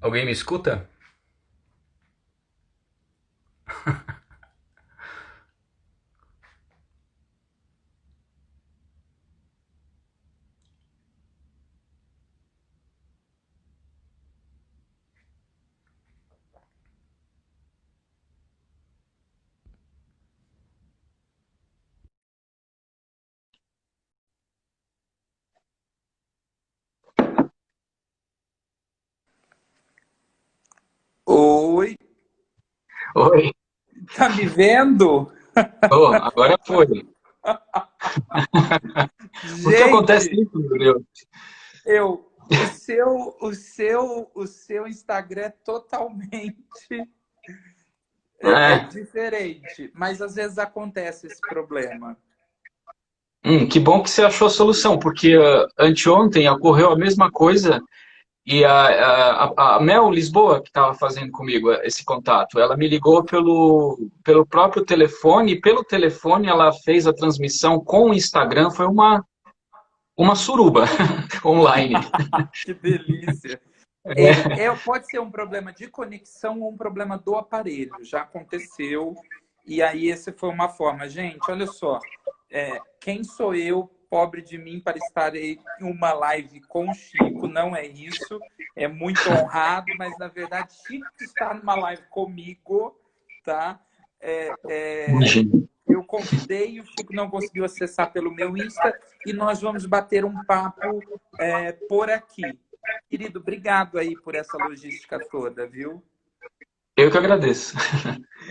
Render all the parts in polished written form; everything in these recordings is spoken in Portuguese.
Alguém me escuta? Oi, Oi. tá me vendo? Oh, agora foi. Por que acontece Gente, isso, meu Deus? o seu Instagram é totalmente é É. diferente, mas às vezes acontece esse problema. Que bom que você achou a solução, porque anteontem ocorreu a mesma coisa e a Mel Lisboa, que estava fazendo comigo esse contato, ela me ligou pelo próprio telefone, e pelo telefone ela fez a transmissão com o Instagram, foi uma suruba online. Que delícia! Pode ser um problema de conexão ou um problema do aparelho. Já aconteceu. E aí, esse foi uma forma. Gente, olha só. Quem sou eu, pobre de mim, para estar em uma live com o Chico? Não é isso. É muito honrado, mas na verdade, Chico está numa live comigo, tá? É, é, Imagina. eu convidei e o Chico não conseguiu acessar pelo meu Insta e nós vamos bater um papo por aqui. Querido, obrigado aí por essa logística toda, viu? Eu que agradeço.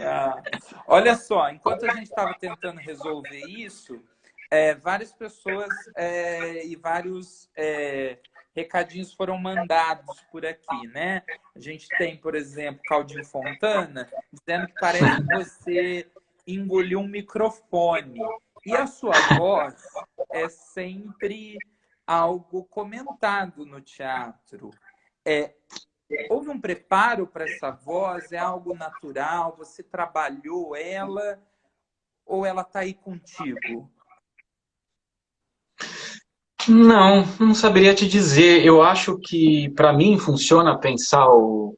Ah, olha só, enquanto a gente estava tentando resolver isso, várias pessoas e vários recadinhos foram mandados por aqui, né? A gente tem, por exemplo, Claudinho Fontana dizendo que parece que você engoliu um microfone. E a sua voz é sempre algo comentado no teatro. É, Houve um preparo para essa voz? É algo natural? Você trabalhou ela ou ela está aí contigo? Não saberia te dizer. Eu acho que, para mim, funciona pensar o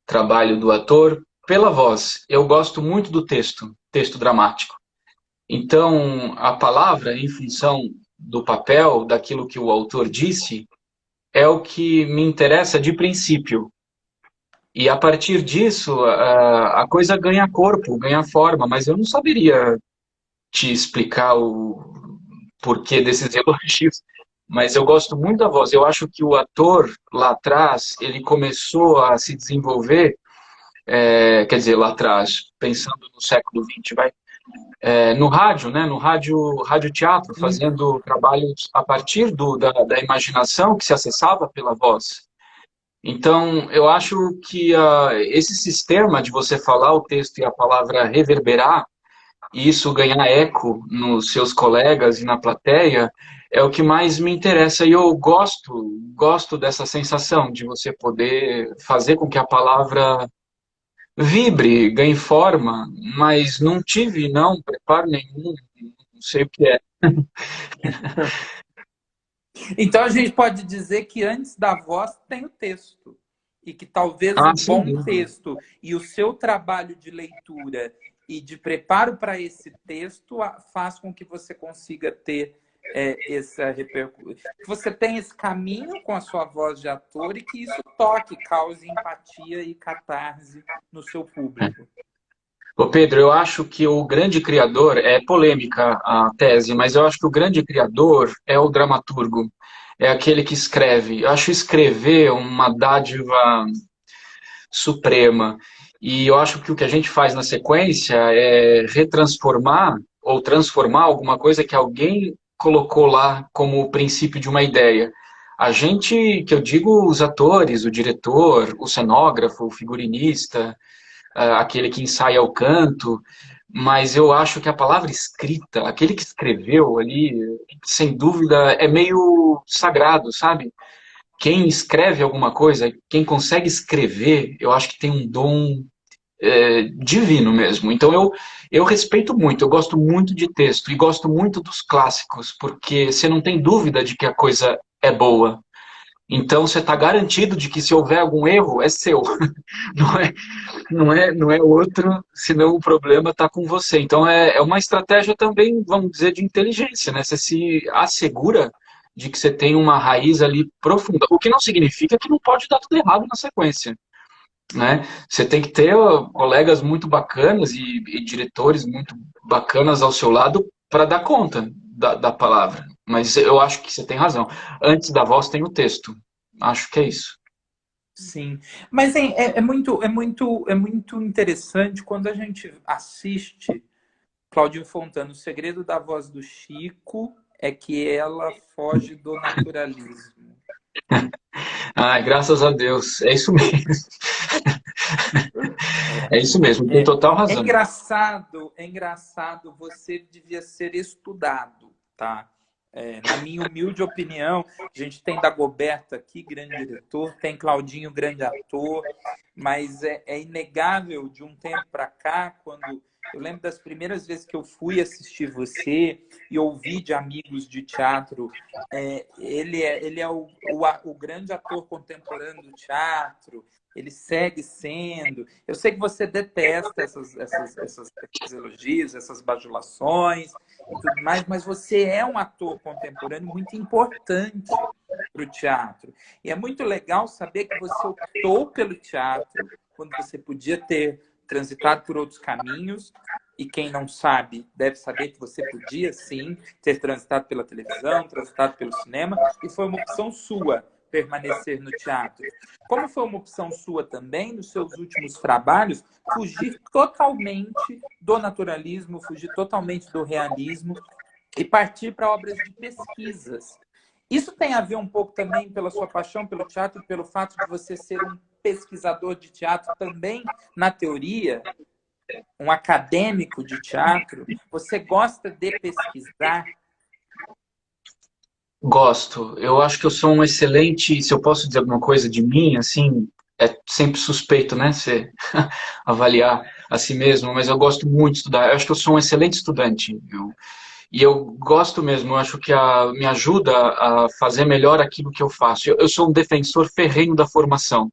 trabalho do ator pela voz. Eu gosto muito do texto, texto dramático. Então, a palavra, em função do papel, daquilo que o autor disse, é o que me interessa de princípio. E a partir disso, a coisa ganha corpo, ganha forma, mas eu não saberia te explicar o porquê desses elogios. Mas eu gosto muito da voz. Eu acho que o ator lá atrás, ele começou a se desenvolver, quer dizer, lá atrás, pensando no século XX, vai, no rádio, né? No rádio teatro, fazendo trabalhos a partir da imaginação que se acessava pela voz. Então, eu acho que esse sistema de você falar o texto e a palavra reverberar, e isso ganhar eco nos seus colegas e na plateia, é o que mais me interessa. E eu gosto dessa sensação de você poder fazer com que a palavra vibre, ganhe forma, mas não tive, não, preparo nenhum, não sei o que é. Então a gente pode dizer que antes da voz tem o texto. E que talvez o Ah, sem bom dúvida. texto e o seu trabalho de leitura e de preparo para esse texto faz com que você consiga ter essa repercussão. Que você tenha esse caminho com a sua voz de ator e que isso toque, cause empatia e catarse no seu público. Ô Pedro, eu acho que o grande criador, é polêmica a tese, mas eu acho que o grande criador é o dramaturgo, é aquele que escreve. Eu acho escrever uma dádiva suprema. E eu acho que o que a gente faz na sequência é retransformar ou transformar alguma coisa que alguém colocou lá como o princípio de uma ideia. A gente, que eu digo os atores, o diretor, o cenógrafo, o figurinista, aquele que ensaia o canto, mas eu acho que a palavra escrita, aquele que escreveu ali, sem dúvida, é meio sagrado, sabe? Quem escreve alguma coisa, quem consegue escrever, eu acho que tem um dom divino mesmo. Então eu respeito muito, eu gosto muito de texto e gosto muito dos clássicos, porque você não tem dúvida de que a coisa é boa. Então você está garantido de que se houver algum erro, é seu. Não é, não é outro, senão o problema está com você. Então é uma estratégia também, vamos dizer, de inteligência, né? Você se assegura de que você tem uma raiz ali profunda. O que não significa que não pode dar tudo errado na sequência, né? Você tem que ter colegas muito bacanas e diretores muito bacanas ao seu lado para dar conta da palavra. Mas eu acho que você tem razão. Antes da voz tem o texto. Acho que é isso. Sim, mas é muito interessante quando a gente assiste Claudinho Fontana. O segredo da voz do Chico é que ela foge do naturalismo. Ai, graças a Deus. É isso mesmo. É isso mesmo, tem É, total é razão. engraçado, é engraçado, você devia ser estudado, tá? Na minha humilde opinião, a gente tem Dagoberto aqui, grande diretor, tem Claudinho, grande ator, mas é inegável de um tempo para cá, quando eu lembro das primeiras vezes que eu fui assistir você e ouvi de amigos de teatro, ele é o grande ator contemporâneo do teatro, ele segue sendo. Eu sei que você detesta esses elogios, essas bajulações e tudo mais, mas você é um ator contemporâneo muito importante para o teatro. E é muito legal saber que você optou pelo teatro quando você podia ter transitado por outros caminhos. E quem não sabe, deve saber que você podia, sim, ter transitado pela televisão, transitado pelo cinema, e foi uma opção sua permanecer no teatro. Como foi uma opção sua também, nos seus últimos trabalhos, fugir totalmente do naturalismo, fugir totalmente do realismo e partir para obras de pesquisas. Isso tem a ver um pouco também pela sua paixão pelo teatro, pelo fato de você ser um pesquisador de teatro também na teoria, um acadêmico de teatro. Você gosta de pesquisar? Gosto. Eu acho que eu sou um excelente, se eu posso dizer alguma coisa de mim, assim, é sempre suspeito, né? Você avaliar a si mesmo, mas eu gosto muito de estudar. Eu acho que eu sou um excelente estudante. E eu gosto mesmo, eu acho que me ajuda a fazer melhor aquilo que eu faço. Eu sou um defensor ferrenho da formação.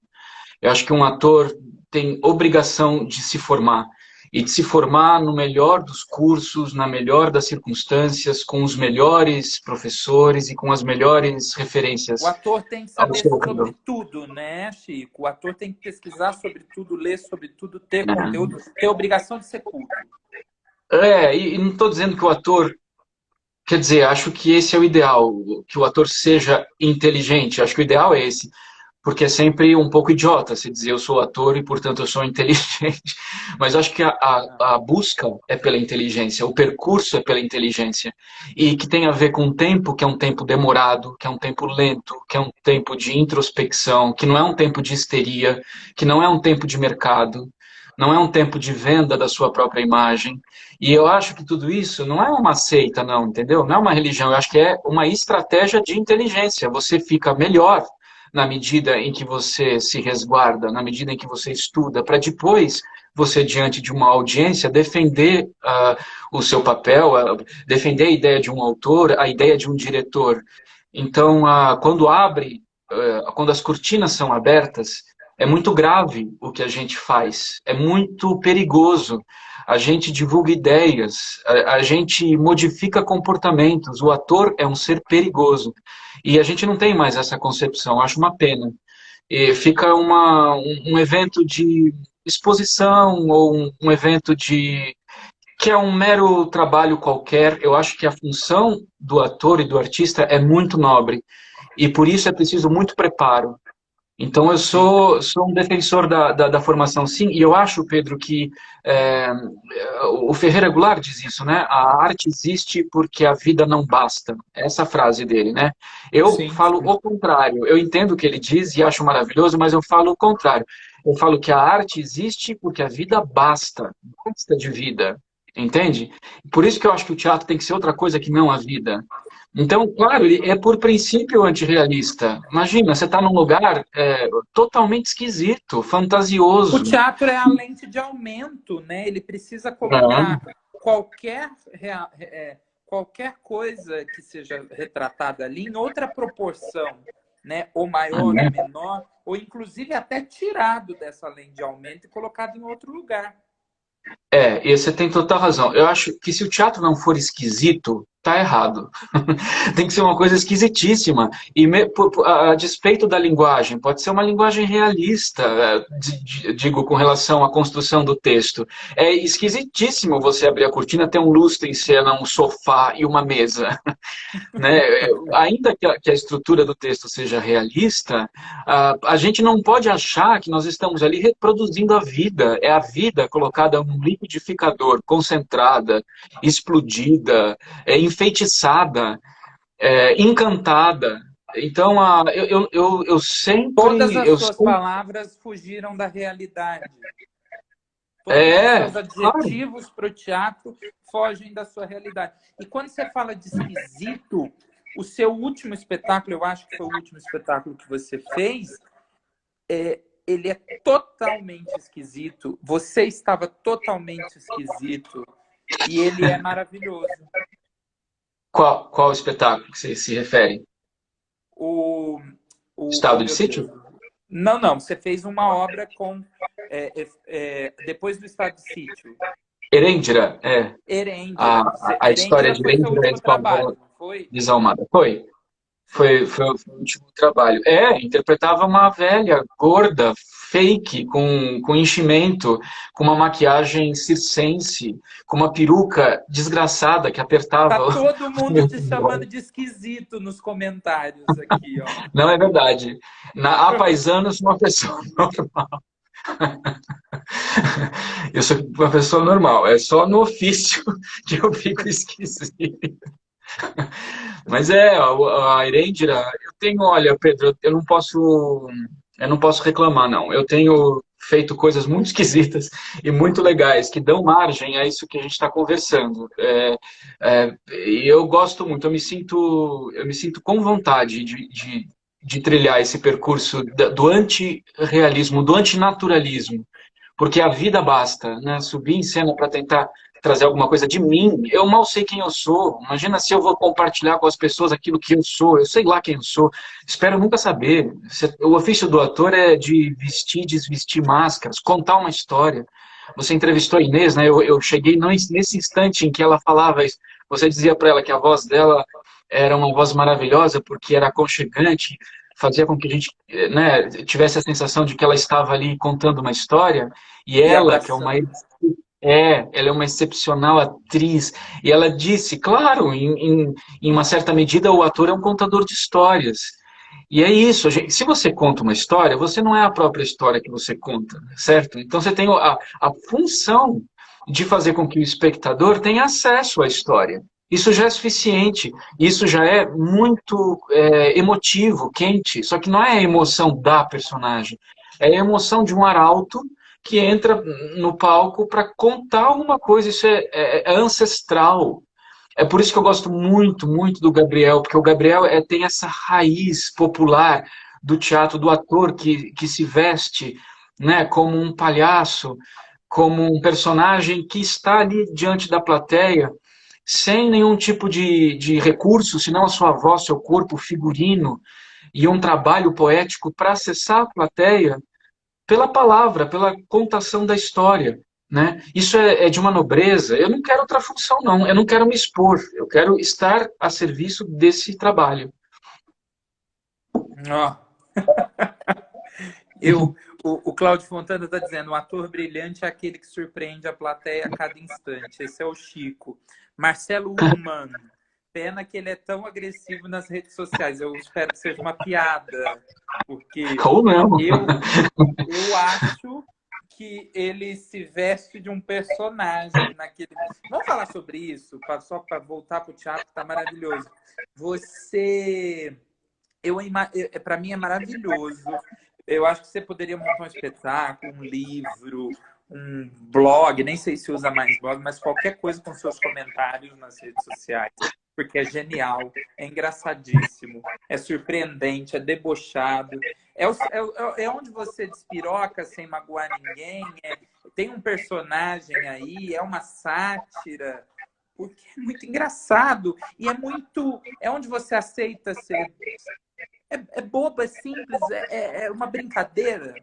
Eu acho que um ator tem obrigação de se formar. E de se formar no melhor dos cursos, na melhor das circunstâncias, com os melhores professores e com as melhores O referências ator tem que ao saber seu sobre redor. tudo, né, Chico? O ator tem que pesquisar sobre tudo, ler sobre tudo, ter conteúdo, ter obrigação de ser culto. E não estou dizendo que o ator. Quer dizer, acho que esse é o ideal, que o ator seja inteligente. Acho que o ideal é esse. Porque é sempre um pouco idiota se dizer eu sou ator e, portanto, eu sou inteligente. Mas acho que a busca é pela inteligência, o percurso é pela inteligência. E que tem a ver com um tempo que é um tempo demorado, que é um tempo lento, que é um tempo de introspecção, que não é um tempo de histeria, que não é um tempo de mercado, não é um tempo de venda da sua própria imagem. E eu acho que tudo isso não é uma seita, não, entendeu? Não é uma religião, eu acho que é uma estratégia de inteligência. Você fica melhor na medida em que você se resguarda, na medida em que você estuda, para depois você, diante de uma audiência, defender o seu papel, defender a ideia de um autor, a ideia de um diretor. Então, quando as cortinas são abertas, é muito grave o que a gente faz, é muito perigoso. A gente divulga ideias, a gente modifica comportamentos. O ator é um ser perigoso. E a gente não tem mais essa concepção, acho uma pena. E fica um evento de exposição ou um evento que é um mero trabalho qualquer. Eu acho que a função do ator e do artista é muito nobre. E por isso é preciso muito preparo. Então, eu sou um defensor da formação, sim, e eu acho, Pedro, que é, o Ferreira Goulart diz isso, né? A arte existe porque a vida não basta. Essa é a frase dele, né? Eu Sim, falo sim. o contrário. Eu entendo o que ele diz e acho maravilhoso, mas eu falo o contrário. Eu falo que a arte existe porque a vida basta. Basta de vida. Entende? Por isso que eu acho que o teatro tem que ser outra coisa que não a vida. Então, claro, ele é por princípio antirrealista. Imagina, você está num lugar totalmente esquisito, O fantasioso. teatro é a lente de aumento, né? Ele precisa colocar qualquer coisa que seja retratada ali em outra proporção. né? Ou maior ou menor, ou inclusive até tirado dessa lente de aumento e colocado em outro lugar. E você tem total razão. Eu acho que se o teatro não for esquisito, tá errado. Tem que ser uma coisa esquisitíssima. E a despeito da linguagem, pode ser uma linguagem realista, digo, com relação à construção do texto. É esquisitíssimo você abrir a cortina, ter um lustre em cena, um sofá e uma mesa. Né? Ainda que a estrutura do texto seja realista, a gente não pode achar que nós estamos ali reproduzindo a vida. É a vida colocada num liquidificador, concentrada, explodida, enfeitiçada, encantada. Então, eu Todas sempre... as suas palavras fugiram da realidade. Todos os seus Claro. adjetivos para o teatro fogem da sua realidade. E quando você fala de esquisito, o seu último espetáculo, eu acho que foi o último espetáculo que você fez, ele é totalmente esquisito. Você estava totalmente esquisito. E ele é maravilhoso. Qual espetáculo que você se refere? Oh, Estado de meu Deus. Sítio? Não. Você fez uma obra com... depois do Estado de Sítio. Herêndira, A, Herêndira. a história Herêndira de foi seu Herêndira último trabalho, não foi? desalmada. Foi o último trabalho. Interpretava uma velha, gorda, fake, com enchimento, com uma maquiagem circense, com uma peruca desgraçada que Tá apertava todo o mundo meu te chamando olho. de esquisito nos comentários aqui, ó. Não é verdade. Há paisanos, uma pessoa normal. Eu sou uma pessoa normal. É só no ofício que eu fico esquisito. Mas a Herêndira, eu tenho, olha, Pedro, eu não posso reclamar, não. Eu tenho feito coisas muito esquisitas e muito legais, que dão margem a isso que a gente está conversando. E eu gosto muito, eu me sinto com vontade de trilhar esse percurso do antirrealismo, do antinaturalismo, porque a vida basta, né? Subir em cena para tentar trazer alguma coisa de mim, eu mal sei quem eu sou. Imagina se eu vou compartilhar com as pessoas aquilo que eu sou, eu sei lá quem eu sou. Espero nunca saber. O ofício do ator é de vestir e desvestir máscaras, contar uma história. Você entrevistou a Inês, né? Eu cheguei nesse instante em que ela falava isso. Você dizia para ela que a voz dela era uma voz maravilhosa porque era aconchegante, fazia com que a gente, né, tivesse a sensação de que ela estava ali contando uma história. E E ela, que é uma abraçando. ela é uma excepcional atriz. E ela disse, claro, em uma certa medida, o ator é um contador de histórias. E é isso, se você conta uma história, você não é a própria história que você conta, certo? Então você tem a função de fazer com que o espectador tenha acesso à história. Isso já é suficiente, isso já é muito emotivo, quente, só que não é a emoção da personagem, é a emoção de um arauto que entra no palco para contar alguma coisa, isso é ancestral. É por isso que eu gosto muito, muito do Gabriel, porque o Gabriel tem essa raiz popular do teatro, do ator que se veste, né, como um palhaço, como um personagem que está ali diante da plateia, sem nenhum tipo de recurso, senão a sua voz, seu corpo, figurino e um trabalho poético para acessar a plateia pela palavra, pela contação da história. Né? Isso é de uma nobreza. Eu não quero outra função, não. Eu não quero me expor. Eu quero estar a serviço desse trabalho. Ó, o Cláudio Fontana está dizendo, um ator brilhante é aquele que surpreende a plateia a cada instante. Esse é o Chico. Marcelo Ullmann. Pena que ele é tão agressivo nas redes sociais. Eu espero que seja uma piada, porque Ou não. eu acho que ele se veste de um personagem naquele... Vamos falar sobre isso, só para voltar para o teatro, tá maravilhoso. Para mim é maravilhoso. Eu acho que você poderia montar um espetáculo, um livro, um blog, nem sei se usa mais blog, mas qualquer coisa com seus comentários nas redes sociais, porque é genial, é engraçadíssimo, é surpreendente, é debochado. É onde você despiroca sem magoar ninguém, tem um personagem aí, é uma sátira, porque é muito engraçado e é onde você aceita ser é boba, é simples, é uma brincadeira.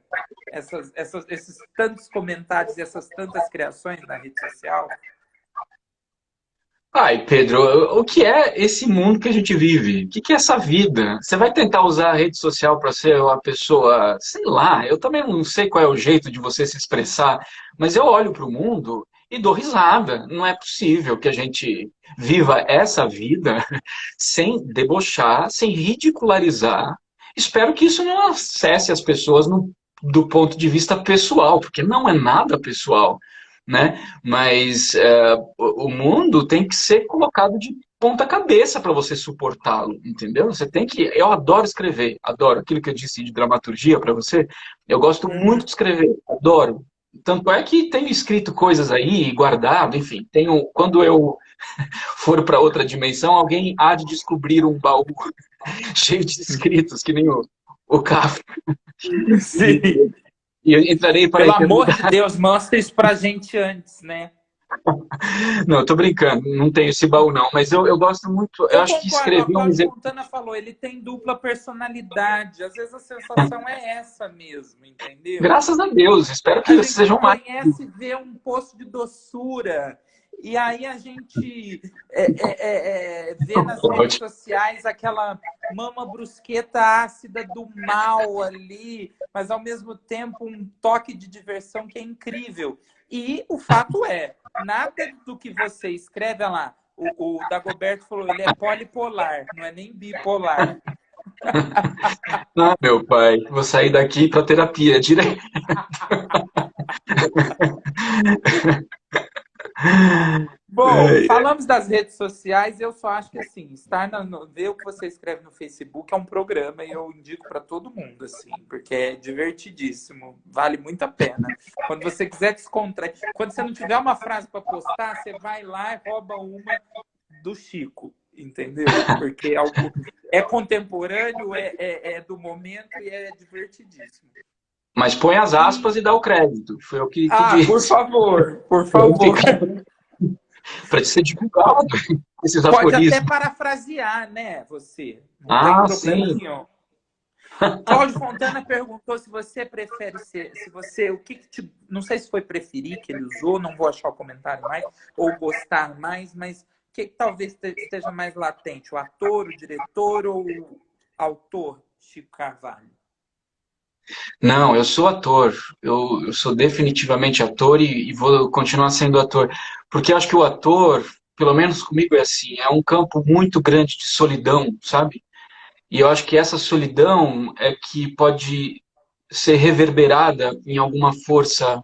Esses tantos comentários e essas tantas criações na rede social. Ai, Pedro, o que é esse mundo que a gente vive? O que é essa vida? Você vai tentar usar a rede social para ser uma pessoa, sei lá, eu também não sei qual é o jeito de você se expressar, mas eu olho para o mundo e dou risada. Não é possível que a gente viva essa vida sem debochar, sem ridicularizar. Espero que isso não acesse as pessoas do ponto de vista pessoal, porque não é nada pessoal, né? Mas o mundo tem que ser colocado de ponta cabeça para você suportá-lo, entendeu? Você tem que. Eu adoro escrever, adoro aquilo que eu disse de dramaturgia para você. Eu gosto Uhum. muito de escrever, adoro. Tanto é que tenho escrito coisas aí, guardado, enfim. Tenho, quando eu for para outra dimensão, alguém há de descobrir um baú cheio de escritos, que nem o Kafka. E, Sim. e eu entrarei para a Pelo amor de eternidade. Deus, mostra isso pra gente antes, né? Não, eu tô brincando, não tenho esse baú não, mas eu gosto muito, eu Eu acho que concordo, o escrever um Cláudio exemplo. Fontana falou, ele tem dupla personalidade. Às vezes a sensação é essa mesmo, entendeu? Graças a Deus, espero A que gente sejam mais. conhece, vê um poço de doçura, e aí a gente vê nas redes sociais aquela mama brusqueta ácida do mal ali, mas ao mesmo tempo um toque de diversão que é incrível. E o fato é, nada do que você escreve, olha lá, o Dagoberto falou, ele é polipolar, não é nem bipolar. Ah, meu pai, vou sair daqui para terapia direto. Bom, falamos das redes sociais, eu só acho que assim, ver o que você escreve no Facebook é um programa e eu indico para todo mundo, assim, porque é divertidíssimo, vale muito a pena. Quando você quiser descontrair, quando você não tiver uma frase para postar, você vai lá e rouba uma do Chico, entendeu? Porque é contemporâneo, é do momento e é divertidíssimo. Mas põe as aspas E, e dá o crédito. Foi eu que por disse. favor, por Não favor. fica para ser divulgado esses Pode até aforismos. parafrasear, né, você? Não tem Ah, problema sim. nenhum. Cláudio Fontana perguntou se você prefere ser, se você, o que te, não sei se foi preferir que ele usou, não vou achar o comentário mais, ou gostar mais, mas o que talvez esteja mais latente, o ator, o diretor ou o autor, Chico Carvalho? Não, eu sou ator. Eu sou definitivamente ator e vou continuar sendo ator. Porque eu acho que o ator, pelo menos comigo é assim, é um campo muito grande de solidão, sabe? E eu acho que essa solidão é que pode ser reverberada em alguma força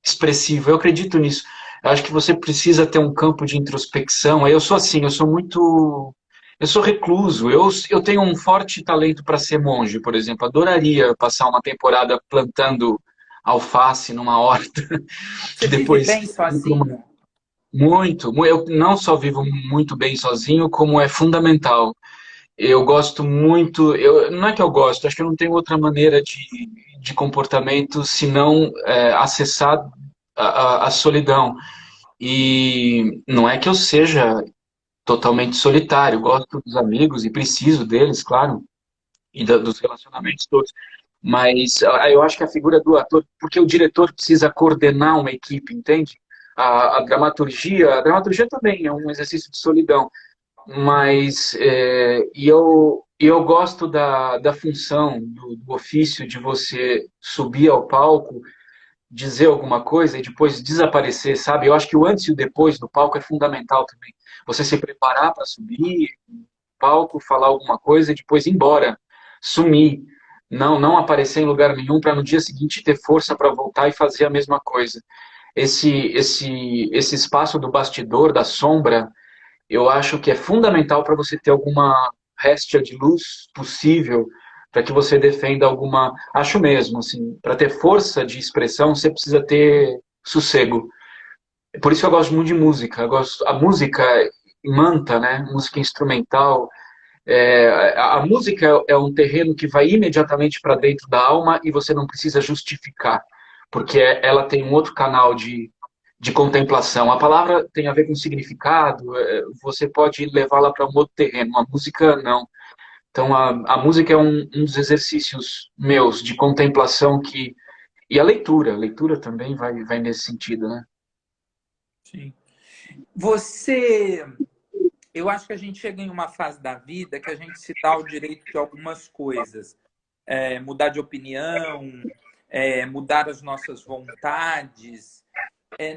expressiva. Eu acredito nisso. Eu acho que você precisa ter um campo de introspecção. Eu sou assim, eu sou muito. Eu sou recluso. Eu tenho um forte talento para ser monge, por exemplo. Adoraria passar uma temporada plantando alface numa horta, que Você vive depois. bem sozinho? Muito. Eu não só vivo muito bem sozinho, como é fundamental. Eu gosto muito. Não é que eu gosto, acho que eu não tenho outra maneira de comportamento senão acessar a solidão. E não é que eu seja totalmente solitário, gosto dos amigos e preciso deles, claro, e dos relacionamentos todos. Mas eu acho que a figura do ator, porque o diretor precisa coordenar uma equipe, entende? A dramaturgia também é um exercício de solidão, mas eu gosto da função, do ofício de você subir ao palco, dizer alguma coisa e depois desaparecer, sabe? Eu acho que o antes e o depois do palco é fundamental também. Você se preparar para subir no palco, falar alguma coisa e depois ir embora, sumir. Não aparecer em lugar nenhum para no dia seguinte ter força para voltar e fazer a mesma coisa. Esse espaço do bastidor, da sombra, eu acho que é fundamental para você ter alguma réstia de luz possível para que você defenda alguma. Acho mesmo, assim, para ter força de expressão, você precisa ter sossego. Por isso que eu gosto muito de música. A música imanta, né? Música instrumental. A música é um terreno que vai imediatamente para dentro da alma e você não precisa justificar, porque ela tem um outro canal de contemplação. A palavra tem a ver com significado, você pode levá-la para um outro terreno, a música não. Então, a música é um dos exercícios meus de contemplação que... E a leitura também vai nesse sentido, né? Sim. Você, eu acho que a gente chega em uma fase da vida que a gente se dá o direito de algumas coisas. Mudar de opinião, mudar as nossas vontades.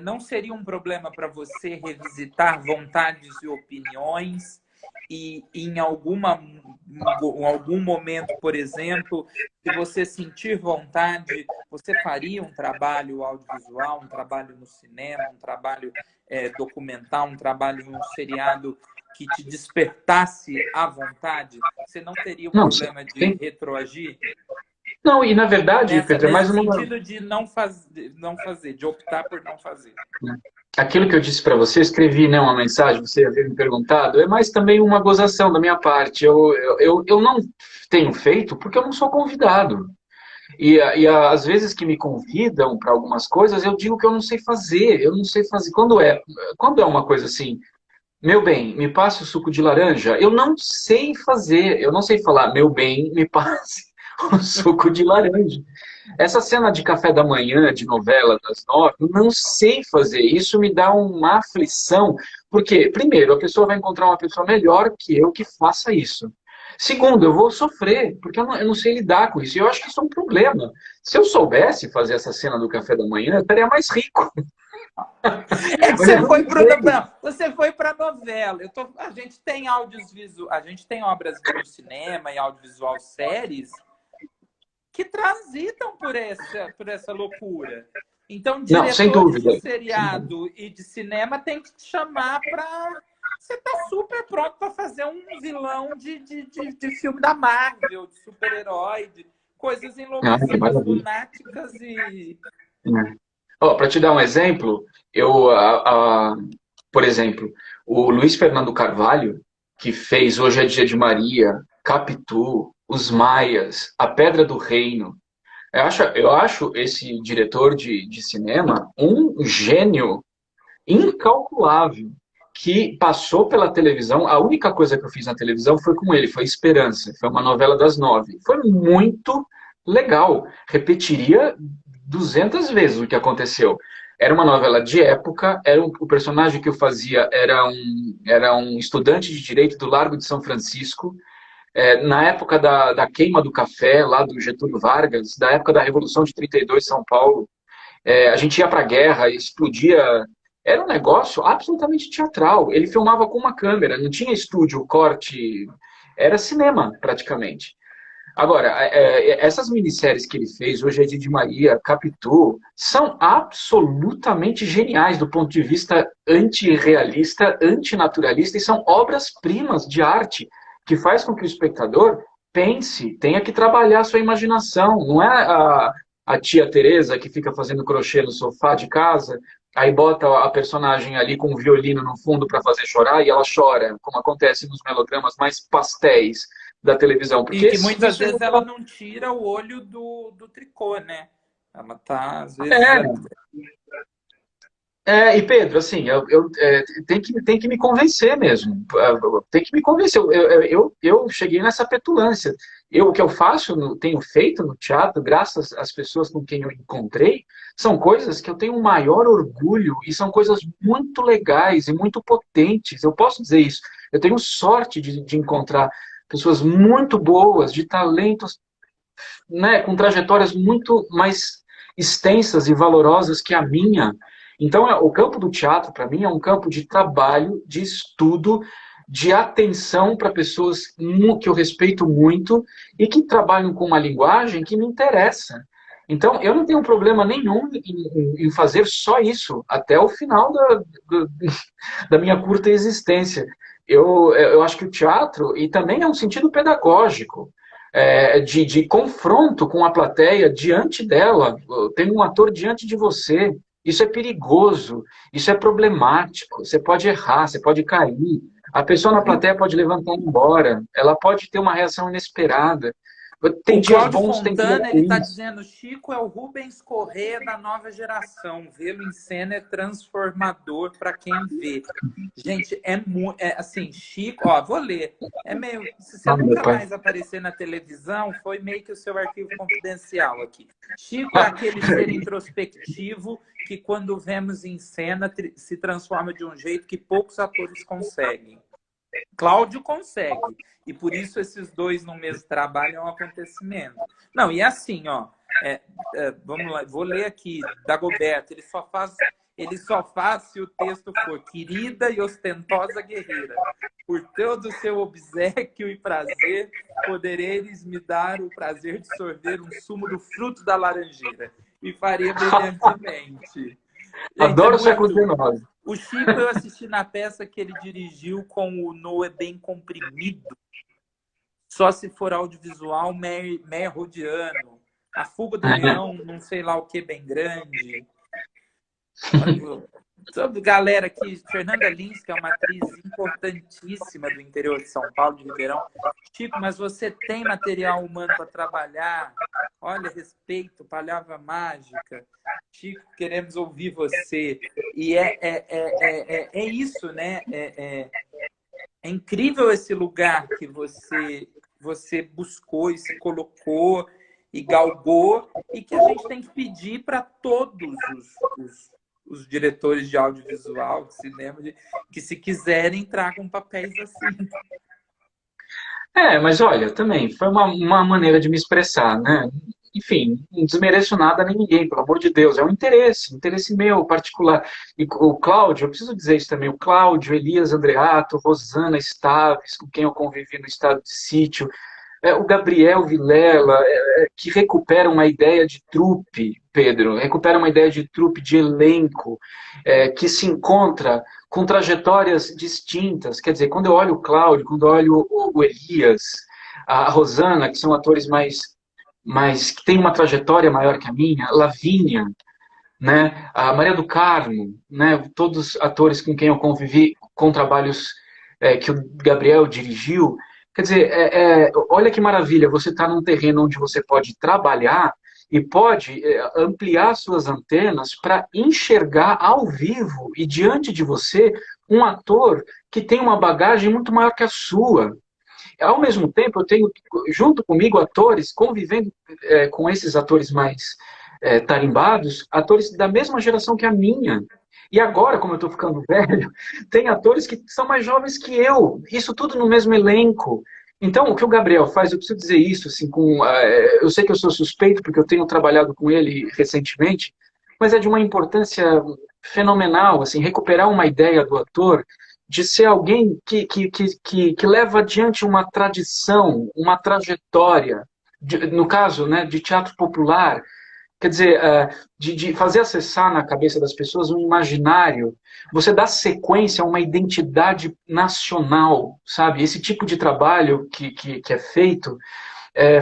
Não seria um problema para você revisitar vontades e opiniões e em algum momento, por exemplo, se você sentir vontade, você faria um trabalho audiovisual, um trabalho no cinema, um trabalho documental, um trabalho em um seriado que te despertasse à vontade? Você não teria um Não, problema de tem... retroagir? Não, e na verdade, Pedro, é Nesse mais uma... sentido de não fazer, de optar por não fazer. Aquilo que eu disse para você, escrevi, né, uma mensagem, você havia me perguntado, é mais também uma gozação da minha parte. Eu não tenho feito porque eu não sou convidado. Às vezes que me convidam para algumas coisas, eu digo que eu não sei fazer. Eu não sei fazer. Quando é uma coisa assim, meu bem, me passe o suco de laranja, eu não sei fazer. Eu não sei falar, meu bem, me passe o suco de laranja. Essa cena de café da manhã, de novela das 9, eu não sei fazer. Isso me dá uma aflição, porque, primeiro, a pessoa vai encontrar uma pessoa melhor que eu que faça isso. Segundo, eu vou sofrer, porque eu não sei lidar com isso. E eu acho que isso é um problema. Se eu soubesse fazer essa cena do café da manhã, eu estaria mais rico. É que Mas eu não sei. você foi para novela. A gente tem a gente tem obras no cinema e audiovisual séries que transitam por essa loucura. Então, Não, sem diretores de dúvida. seriado e de cinema têm que te chamar para... Você tá super pronto para fazer um vilão de filme da Marvel, de super-herói, de coisas Ah, que enlouquecidas, maravilha. lunáticas e... Para te dar um exemplo, por exemplo, o Luiz Fernando Carvalho, que fez Hoje é Dia de Maria, Capitu, Os Maias, A Pedra do Reino. Eu acho esse diretor de cinema um gênio incalculável, que passou pela televisão. A única coisa que eu fiz na televisão foi com ele, foi Esperança, foi uma novela das 9. Foi muito legal. Repetiria 200 vezes o que aconteceu. Era uma novela de época, o personagem que eu fazia era um estudante de direito do Largo de São Francisco, na época da queima do café, lá do Getúlio Vargas, da época da Revolução de 32, São Paulo. A gente ia para a guerra, explodia. Era um negócio absolutamente teatral. Ele filmava com uma câmera, não tinha estúdio, corte. Era cinema, praticamente. Agora, essas minisséries que ele fez, Hoje é Dia de Maria, Capitu, são absolutamente geniais do ponto de vista antirrealista, antinaturalista, e são obras-primas de arte que faz com que o espectador pense, tenha que trabalhar a sua imaginação. Não é a tia Teresa que fica fazendo crochê no sofá de casa, aí bota a personagem ali com um violino no fundo para fazer chorar e ela chora, como acontece nos melodramas mais pastéis da televisão, E porque que muitas isso vezes ela não tira o olho do tricô, né? Ela tá, às vezes... é, e Pedro, assim, tem que me convencer mesmo. Tem que me convencer. Eu cheguei nessa petulância. O que eu faço, tenho feito no teatro, graças às pessoas com quem eu encontrei, são coisas que eu tenho um maior orgulho e são coisas muito legais e muito potentes. Eu posso dizer isso. Eu tenho sorte de encontrar pessoas muito boas, de talentos, né, com trajetórias muito mais extensas e valorosas que a minha. Então, o campo do teatro, para mim, é um campo de trabalho, de estudo, de atenção para pessoas que eu respeito muito e que trabalham com uma linguagem que me interessa. Então, eu não tenho problema nenhum em fazer só isso até o final da minha curta existência. Eu acho que o teatro, e também é um sentido pedagógico, de confronto com a plateia diante dela, tem um ator diante de você. Isso é perigoso, isso é problemático. Você pode errar, você pode cair. A pessoa na plateia pode levantar e ir embora. Ela pode ter uma reação inesperada. Tem O dias Cláudio bons, tem dias Fontana, ele está ruins. dizendo, Chico é o Rubens Corrêa da nova geração. Vê-lo em cena é transformador para quem vê. Gente, assim, Chico, ó, vou ler. É meio, se você Ah, meu nunca pai. mais aparecer na televisão, foi meio que o seu arquivo confidencial aqui. Chico é aquele ser introspectivo que quando vemos em cena se transforma de um jeito que poucos atores conseguem. Cláudio consegue. E por isso esses dois no mesmo trabalho é um acontecimento. Não, e assim, ó, vamos lá, vou ler aqui, Dagoberto, ele só faz se o texto for querida e ostentosa guerreira. Por todo o seu obséquio e prazer, podereis me dar o prazer de sorver um sumo do fruto da laranjeira. E faria brilhantemente. Gente, é Adoro o século muito. XIX. O Chico eu assisti na peça que ele dirigiu com o Noé Bem Comprimido. Só se for audiovisual, Meia Rodiano. A Fuga do Leão, não sei lá o que, bem grande. Toda galera aqui, Fernanda Lins, que é uma atriz importantíssima do interior de São Paulo, de Ribeirão. Chico, mas você tem material humano para trabalhar? Olha, respeito, palavra mágica. Chico, queremos ouvir você. E é isso, né? É incrível esse lugar que você buscou e se colocou e galgou e que a gente tem que pedir para todos os diretores de audiovisual, de cinema, que se quiserem tragam papéis assim. Mas olha, também foi uma maneira de me expressar, né? Enfim, não desmereço nada nem ninguém, pelo amor de Deus. É um interesse meu particular. E o Cláudio, eu preciso dizer isso também, o Cláudio, Elias Andreato, Rosana Staves, com quem eu convivi no estado de sítio, o Gabriel Vilela, que recupera uma ideia de trupe, Pedro, recupera uma ideia de trupe, de elenco, que se encontra com trajetórias distintas. Quer dizer, quando eu olho o Cláudio, quando eu olho o Elias, a Rosana, que são atores mais que têm uma trajetória maior que a minha, Lavínia, né, a Maria do Carmo, né, todos atores com quem eu convivi com trabalhos que o Gabriel dirigiu. Quer dizer, olha que maravilha, você está num terreno onde você pode trabalhar e pode ampliar suas antenas para enxergar ao vivo e diante de você um ator que tem uma bagagem muito maior que a sua. Ao mesmo tempo, eu tenho junto comigo atores, convivendo com esses atores mais tarimbados, atores da mesma geração que a minha. E agora, como eu estou ficando velho, tem atores que são mais jovens que eu. Isso tudo no mesmo elenco. Então, o que o Gabriel faz, eu preciso dizer isso, assim, eu sei que eu sou suspeito, porque eu tenho trabalhado com ele recentemente, mas é de uma importância fenomenal, assim, recuperar uma ideia do ator de ser alguém que leva adiante uma tradição, uma trajetória, no caso, né, de teatro popular. Quer dizer, de fazer acessar na cabeça das pessoas um imaginário, você dá sequência a uma identidade nacional, sabe? Esse tipo de trabalho que é feito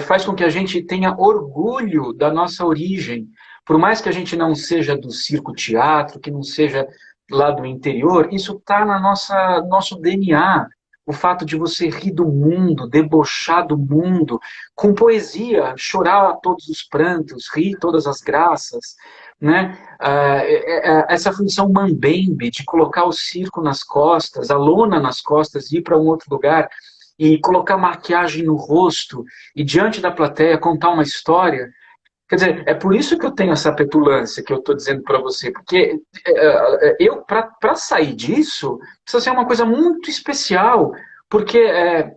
faz com que a gente tenha orgulho da nossa origem. Por mais que a gente não seja do circo-teatro, que não seja lá do interior, isso está na nosso DNA. O fato de você rir do mundo, debochar do mundo, com poesia, chorar a todos os prantos, rir todas as graças, né? Essa função mambembe de colocar o circo nas costas, a lona nas costas, ir para um outro lugar e colocar maquiagem no rosto e diante da plateia contar uma história. Quer dizer, é por isso que eu tenho essa petulância que eu estou dizendo para você, porque para sair disso, precisa ser uma coisa muito especial, porque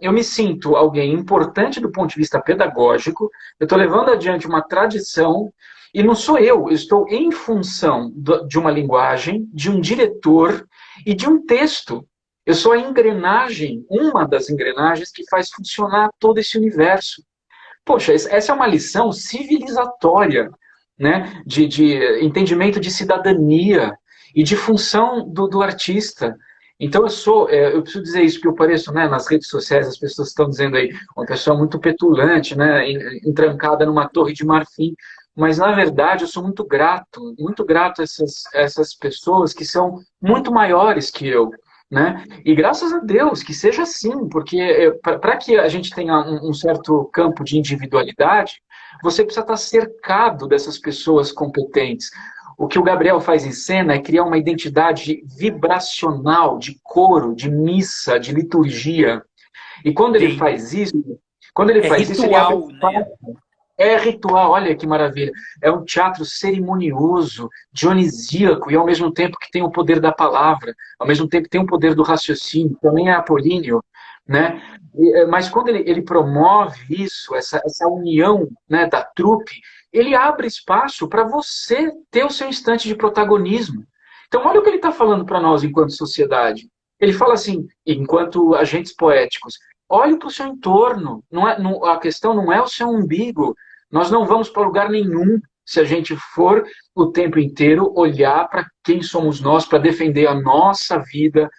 eu me sinto alguém importante do ponto de vista pedagógico, eu estou levando adiante uma tradição, e não sou eu estou em função de uma linguagem, de um diretor e de um texto. Eu sou a engrenagem, uma das engrenagens que faz funcionar todo esse universo. Poxa, essa é uma lição civilizatória, né? De entendimento de cidadania e de função do artista. Então eu preciso dizer isso, porque eu pareço, né, nas redes sociais, as pessoas estão dizendo aí, uma pessoa muito petulante, né, entrancada numa torre de marfim, mas na verdade eu sou muito grato a essas pessoas que são muito maiores que eu, né? E graças a Deus que seja assim, porque para que a gente tenha um certo campo de individualidade, você precisa estar cercado dessas pessoas competentes. O que o Gabriel faz em cena é criar uma identidade vibracional, de coro, de missa, de liturgia. E Sim. quando ele É faz isso, ele abre ritual, né? é ritual, olha que maravilha. É um teatro cerimonioso, dionisíaco, e ao mesmo tempo que tem o poder da palavra, ao mesmo tempo que tem o poder do raciocínio, também é apolíneo, né? Mas quando ele promove isso, essa união, né, da trupe, ele abre espaço para você ter o seu instante de protagonismo. Então, olha o que ele está falando para nós enquanto sociedade. Ele fala assim, enquanto agentes poéticos, olhe para o seu entorno. A questão não é o seu umbigo. Nós não vamos para lugar nenhum se a gente for o tempo inteiro olhar para quem somos nós, para defender a nossa vida,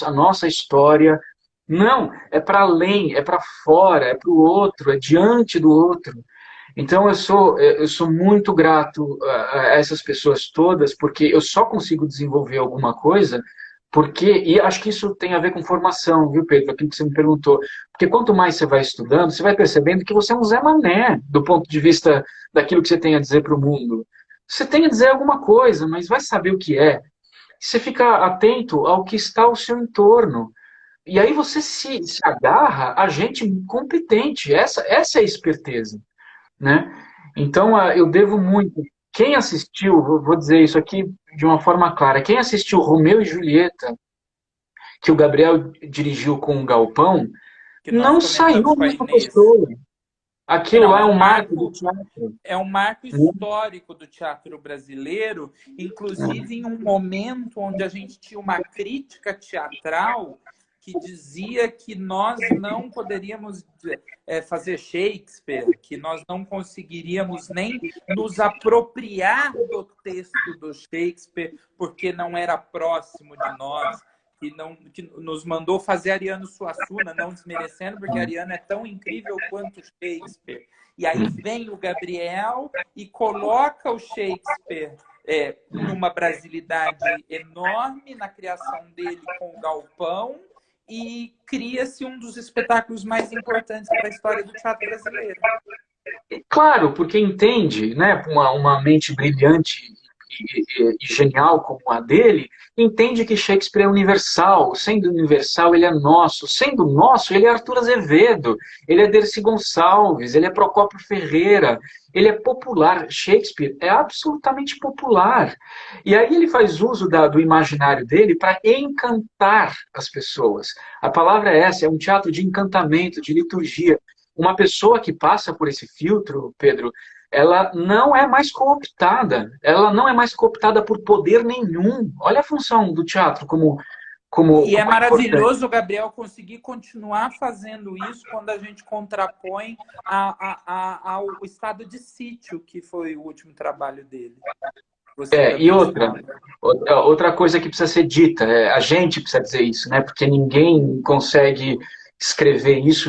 a nossa história. Não, é para além, é para fora, é para o outro, é diante do outro. Então eu sou muito grato a essas pessoas todas, porque eu só consigo desenvolver alguma coisa porque, e acho que isso tem a ver com formação, viu, Pedro? Aquilo que você me perguntou. Porque quanto mais você vai estudando, você vai percebendo que você é um Zé Mané, do ponto de vista daquilo que você tem a dizer para o mundo. Você tem a dizer alguma coisa, mas vai saber o que é. Você fica atento ao que está ao seu entorno. E aí você se agarra a gente competente. Essa é a esperteza, né? Então, eu devo muito. Quem assistiu, vou dizer isso aqui de uma forma clara, quem assistiu Romeu e Julieta, que o Gabriel dirigiu com o Galpão, Que nós não saiu comentamos a com a mesma Inês. pessoa. Aquilo Não, lá é um marco do teatro. é um marco histórico do teatro brasileiro, inclusive em um momento onde a gente tinha uma crítica teatral que dizia que nós não poderíamos fazer Shakespeare, que nós não conseguiríamos nem nos apropriar do texto do Shakespeare, porque não era próximo de nós, que nos mandou fazer Ariano Suassuna, não desmerecendo, porque Ariano é tão incrível quanto Shakespeare. E aí vem o Gabriel e coloca o Shakespeare numa brasilidade enorme na criação dele com o Galpão, e cria-se um dos espetáculos mais importantes para a história do teatro brasileiro. Claro, porque entende, né, uma mente brilhante e genial como a dele, entende que Shakespeare é universal. Sendo universal, ele é nosso. Sendo nosso, ele é Arthur Azevedo, ele é Dercy Gonçalves, ele é Procópio Ferreira, ele é popular. Shakespeare é absolutamente popular. E aí ele faz uso do imaginário dele para encantar as pessoas. A palavra é essa, é um teatro de encantamento, de liturgia. Uma pessoa que passa por esse filtro, Pedro, ela não é mais cooptada. Ela não é mais cooptada por poder nenhum. Olha a função do teatro E é como é importante. maravilhoso o Gabriel conseguir continuar fazendo isso quando a gente contrapõe ao estado de sítio, que foi o último trabalho dele. Você E também fala. outra coisa que precisa ser dita, a gente precisa dizer isso, né? Porque ninguém consegue escrever isso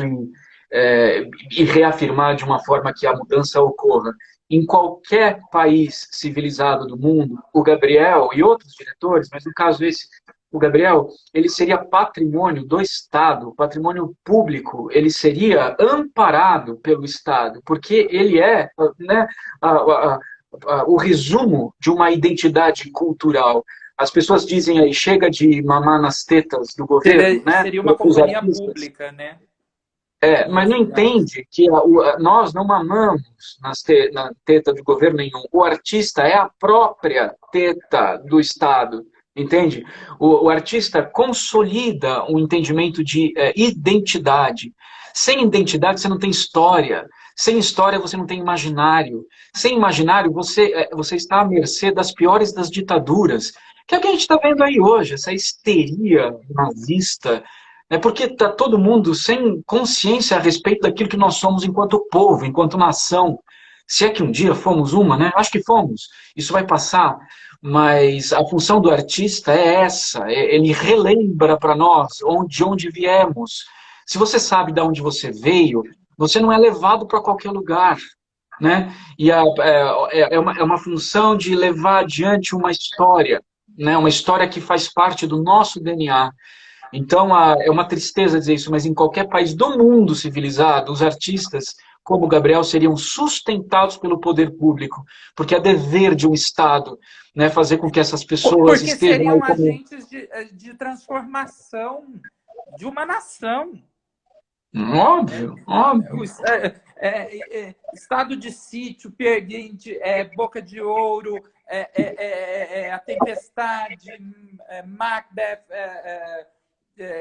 e reafirmar de uma forma que a mudança ocorra. Em qualquer país civilizado do mundo, o Gabriel e outros diretores, mas no caso esse, o Gabriel, ele seria patrimônio do Estado, patrimônio público, ele seria amparado pelo Estado, porque ele é, né, a, o resumo de uma identidade cultural. As pessoas dizem aí, chega de mamar nas tetas do governo, né? Seria uma Os companhia artistas. pública, né? Mas não entende que nós não mamamos na teta do governo nenhum. O artista é a própria teta do Estado, entende? O artista consolida um entendimento de identidade. Sem identidade você não tem história. Sem história você não tem imaginário. Sem imaginário você está à mercê das piores das ditaduras. Que é o que a gente está vendo aí hoje, essa histeria nazista, porque está todo mundo sem consciência a respeito daquilo que nós somos enquanto povo, enquanto nação. Se é que um dia fomos uma, né? Acho que fomos. Isso vai passar. Mas a função do artista é essa. Ele relembra para nós de onde viemos. Se você sabe de onde você veio, você não é levado para qualquer lugar, né? E é uma função de levar adiante uma história. né? Uma história que faz parte do nosso DNA. Então, é uma tristeza dizer isso, mas em qualquer país do mundo civilizado, os artistas, como Gabriel, seriam sustentados pelo poder público, porque é dever de um Estado, né, fazer com que essas pessoas Porque estejam aí seriam como... agentes de transformação de uma nação. Óbvio, óbvio. Estado de Sítio, Peer Gynt, Boca de Ouro, A Tempestade, Macbeth,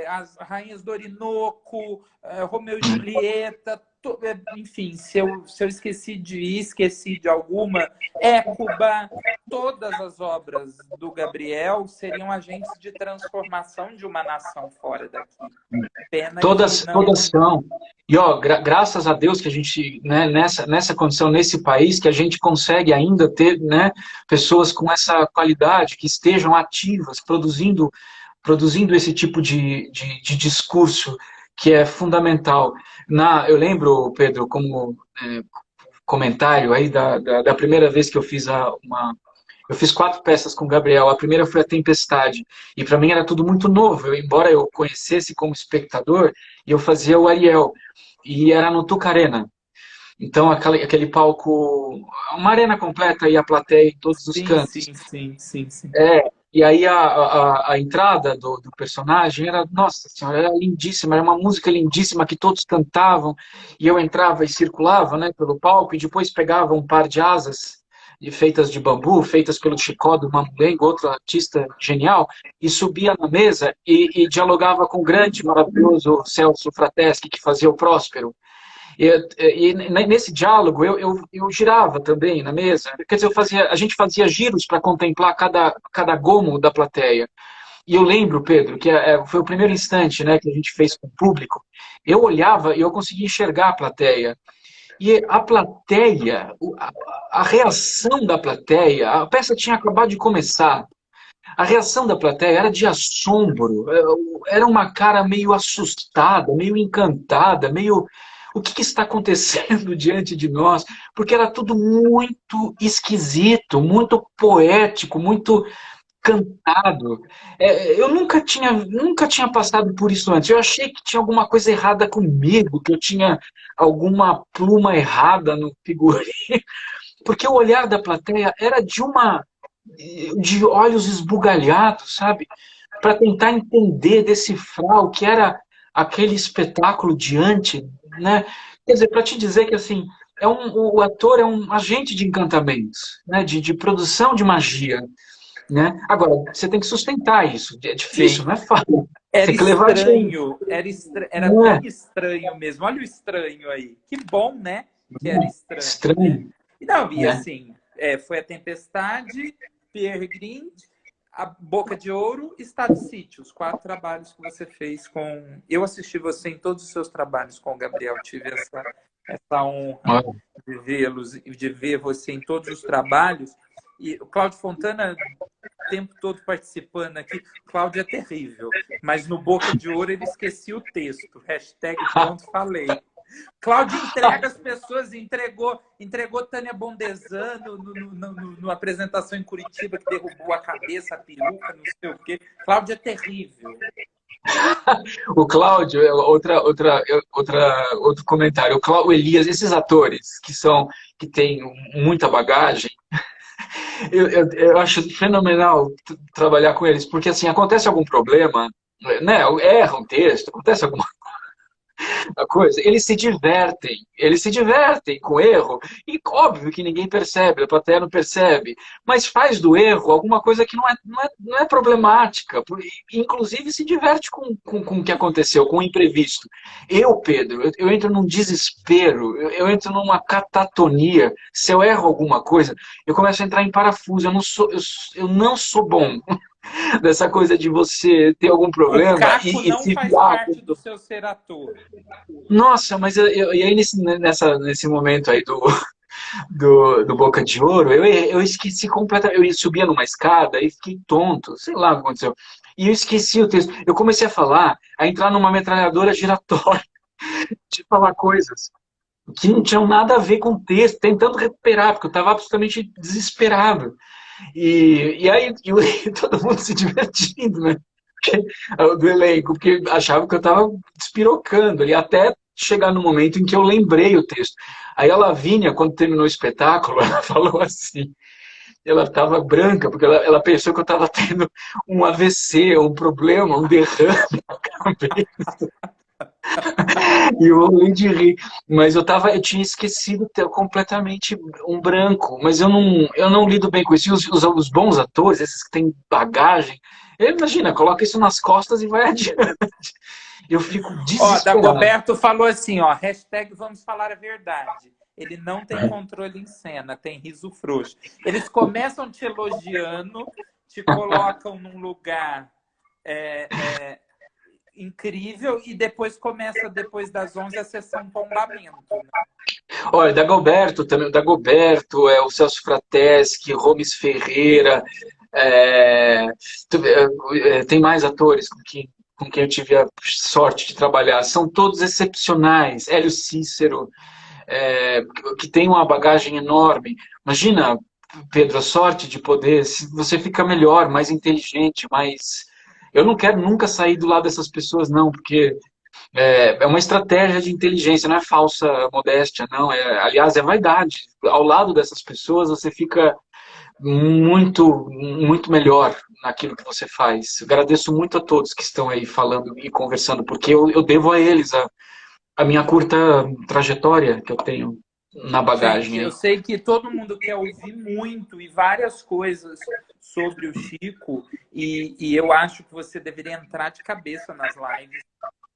As Rainhas do Orinoco, Romeu e Julieta, enfim, se eu esqueci de alguma, Écuba, todas as obras do Gabriel seriam agentes de transformação de uma nação fora daqui. Pena Todas, que não... todas são. E ó, graças a Deus que a gente, né, nessa condição, nesse país, que a gente consegue ainda ter, né, pessoas com essa qualidade, que estejam ativas, produzindo esse tipo de discurso que é fundamental. Eu lembro, Pedro, como comentário aí da primeira vez que eu fiz eu fiz 4 peças com o Gabriel. A primeira foi A Tempestade. E para mim era tudo muito novo. Embora eu conhecesse como espectador, eu fazia o Ariel. E era no Tucarena. Então, aquele palco, uma arena completa e a plateia em todos os Sim, cantos. sim, sim, sim, sim. E aí a entrada do personagem era, nossa senhora, era lindíssima, era uma música lindíssima que todos cantavam, e eu entrava e circulava, né, pelo palco, e depois pegava um par de asas feitas de bambu, feitas pelo Chicó do Mamulengo, outro artista genial, e subia na mesa e dialogava com o grande, maravilhoso Celso Frateschi, que fazia o Próspero. E nesse diálogo eu girava também na mesa. Quer dizer, a gente fazia giros para contemplar cada gomo da plateia. E eu lembro, Pedro, que foi o primeiro instante, né, que a gente fez com o público. Eu olhava e eu conseguia enxergar a plateia. E a plateia, a reação da plateia, a peça tinha acabado de começar. A reação da plateia era de assombro, era uma cara meio assustada, meio encantada, meio... O que está acontecendo diante de nós? Porque era tudo muito esquisito, muito poético, muito cantado. Eu nunca tinha passado por isso antes. Eu achei que tinha alguma coisa errada comigo, que eu tinha alguma pluma errada no figurino, porque o olhar da plateia era de olhos esbugalhados, sabe? Para tentar entender, decifrar o que era aquele espetáculo diante, né? Quer dizer, para te dizer que assim, o ator é um agente de encantamentos, né? De produção de magia, né? Agora, você tem que sustentar isso. É difícil, Sim. não é fácil. Era Tem que levar estranho, era é, bem estranho mesmo. Olha o estranho aí. Que bom, né? Que era estranho, né? estranho, Não, e né? assim, foi A Tempestade, Peer Gynt, A Boca de Ouro e Estado de Sítio. Os 4 trabalhos que você fez com... Eu assisti você em todos os seus trabalhos com o Gabriel. Tive essa honra de vê-los, de ver você em todos os trabalhos. E o Cláudio Fontana, o tempo todo participando aqui. Cláudio é terrível, mas no Boca de Ouro ele esquecia o texto. Hashtag pronto, falei. Cláudio entrega as pessoas, entregou Tânia Bondesano no apresentação em Curitiba, que derrubou a cabeça, a peruca, não sei o quê. Cláudio é terrível. O Cláudio, outro comentário. O Elias, esses atores que têm muita bagagem, eu acho fenomenal trabalhar com eles, porque assim, acontece algum problema, né? Erra um texto, acontece alguma coisa, eles se divertem com o erro, e óbvio que ninguém percebe, a plateia não percebe, mas faz do erro alguma coisa que não é problemática, inclusive se diverte com o que aconteceu, com o imprevisto. Pedro, eu entro num desespero, eu entro numa catatonia, se eu erro alguma coisa, eu começo a entrar em parafuso, eu não sou bom dessa coisa de você ter algum O problema Caco e não se faz virar. parte do seu ser ator. Nossa, mas e aí nesse momento aí do Boca de Ouro, eu esqueci completamente. Eu subia numa escada e fiquei tonto, sei lá o que aconteceu. E eu esqueci o texto. Eu comecei a falar, a entrar numa metralhadora giratória, de falar coisas que não tinham nada a ver com o texto, tentando recuperar, porque eu estava absolutamente desesperado. E aí todo mundo se divertindo, né? Do elenco, porque achava que eu estava despirocando ali, até chegar no momento em que eu lembrei o texto. Aí a Lavínia, quando terminou o espetáculo, ela falou assim, ela estava branca, porque ela pensou que eu estava tendo um AVC, um problema, um derrame na cabeça. E eu olhei de rir. Mas eu tinha esquecido completamente um branco. Mas eu não lido bem com isso. E os bons atores, esses que têm bagagem, imagina, coloca isso nas costas e vai adiante. Eu fico Ó, desesperado. Dagoberto falou assim, ó, hashtag vamos falar a verdade. Ele não tem controle em cena, tem riso frouxo. Eles começam te elogiando, te colocam num lugar incrível e depois começa, depois das 11, a sessão tombamento. Né? Olha, Dagoberto também, o Dagoberto, o Celso Frateschi, Romes Ferreira, é, tem mais atores com quem eu tive a sorte de trabalhar. São todos excepcionais. Hélio Cícero, que tem uma bagagem enorme. Imagina, Pedro, a sorte de poder, se você fica melhor, mais inteligente, mais... Eu não quero nunca sair do lado dessas pessoas, não, porque é uma estratégia de inteligência, não é falsa modéstia, não. Aliás, é vaidade. Ao lado dessas pessoas, você fica muito melhor naquilo que você faz. Eu agradeço muito a todos que estão aí falando e conversando, porque eu devo a eles a minha curta trajetória que eu tenho na Gente, bagagem eu aí. sei que todo mundo quer ouvir muito e várias coisas sobre o Chico, e eu acho que você deveria entrar de cabeça nas lives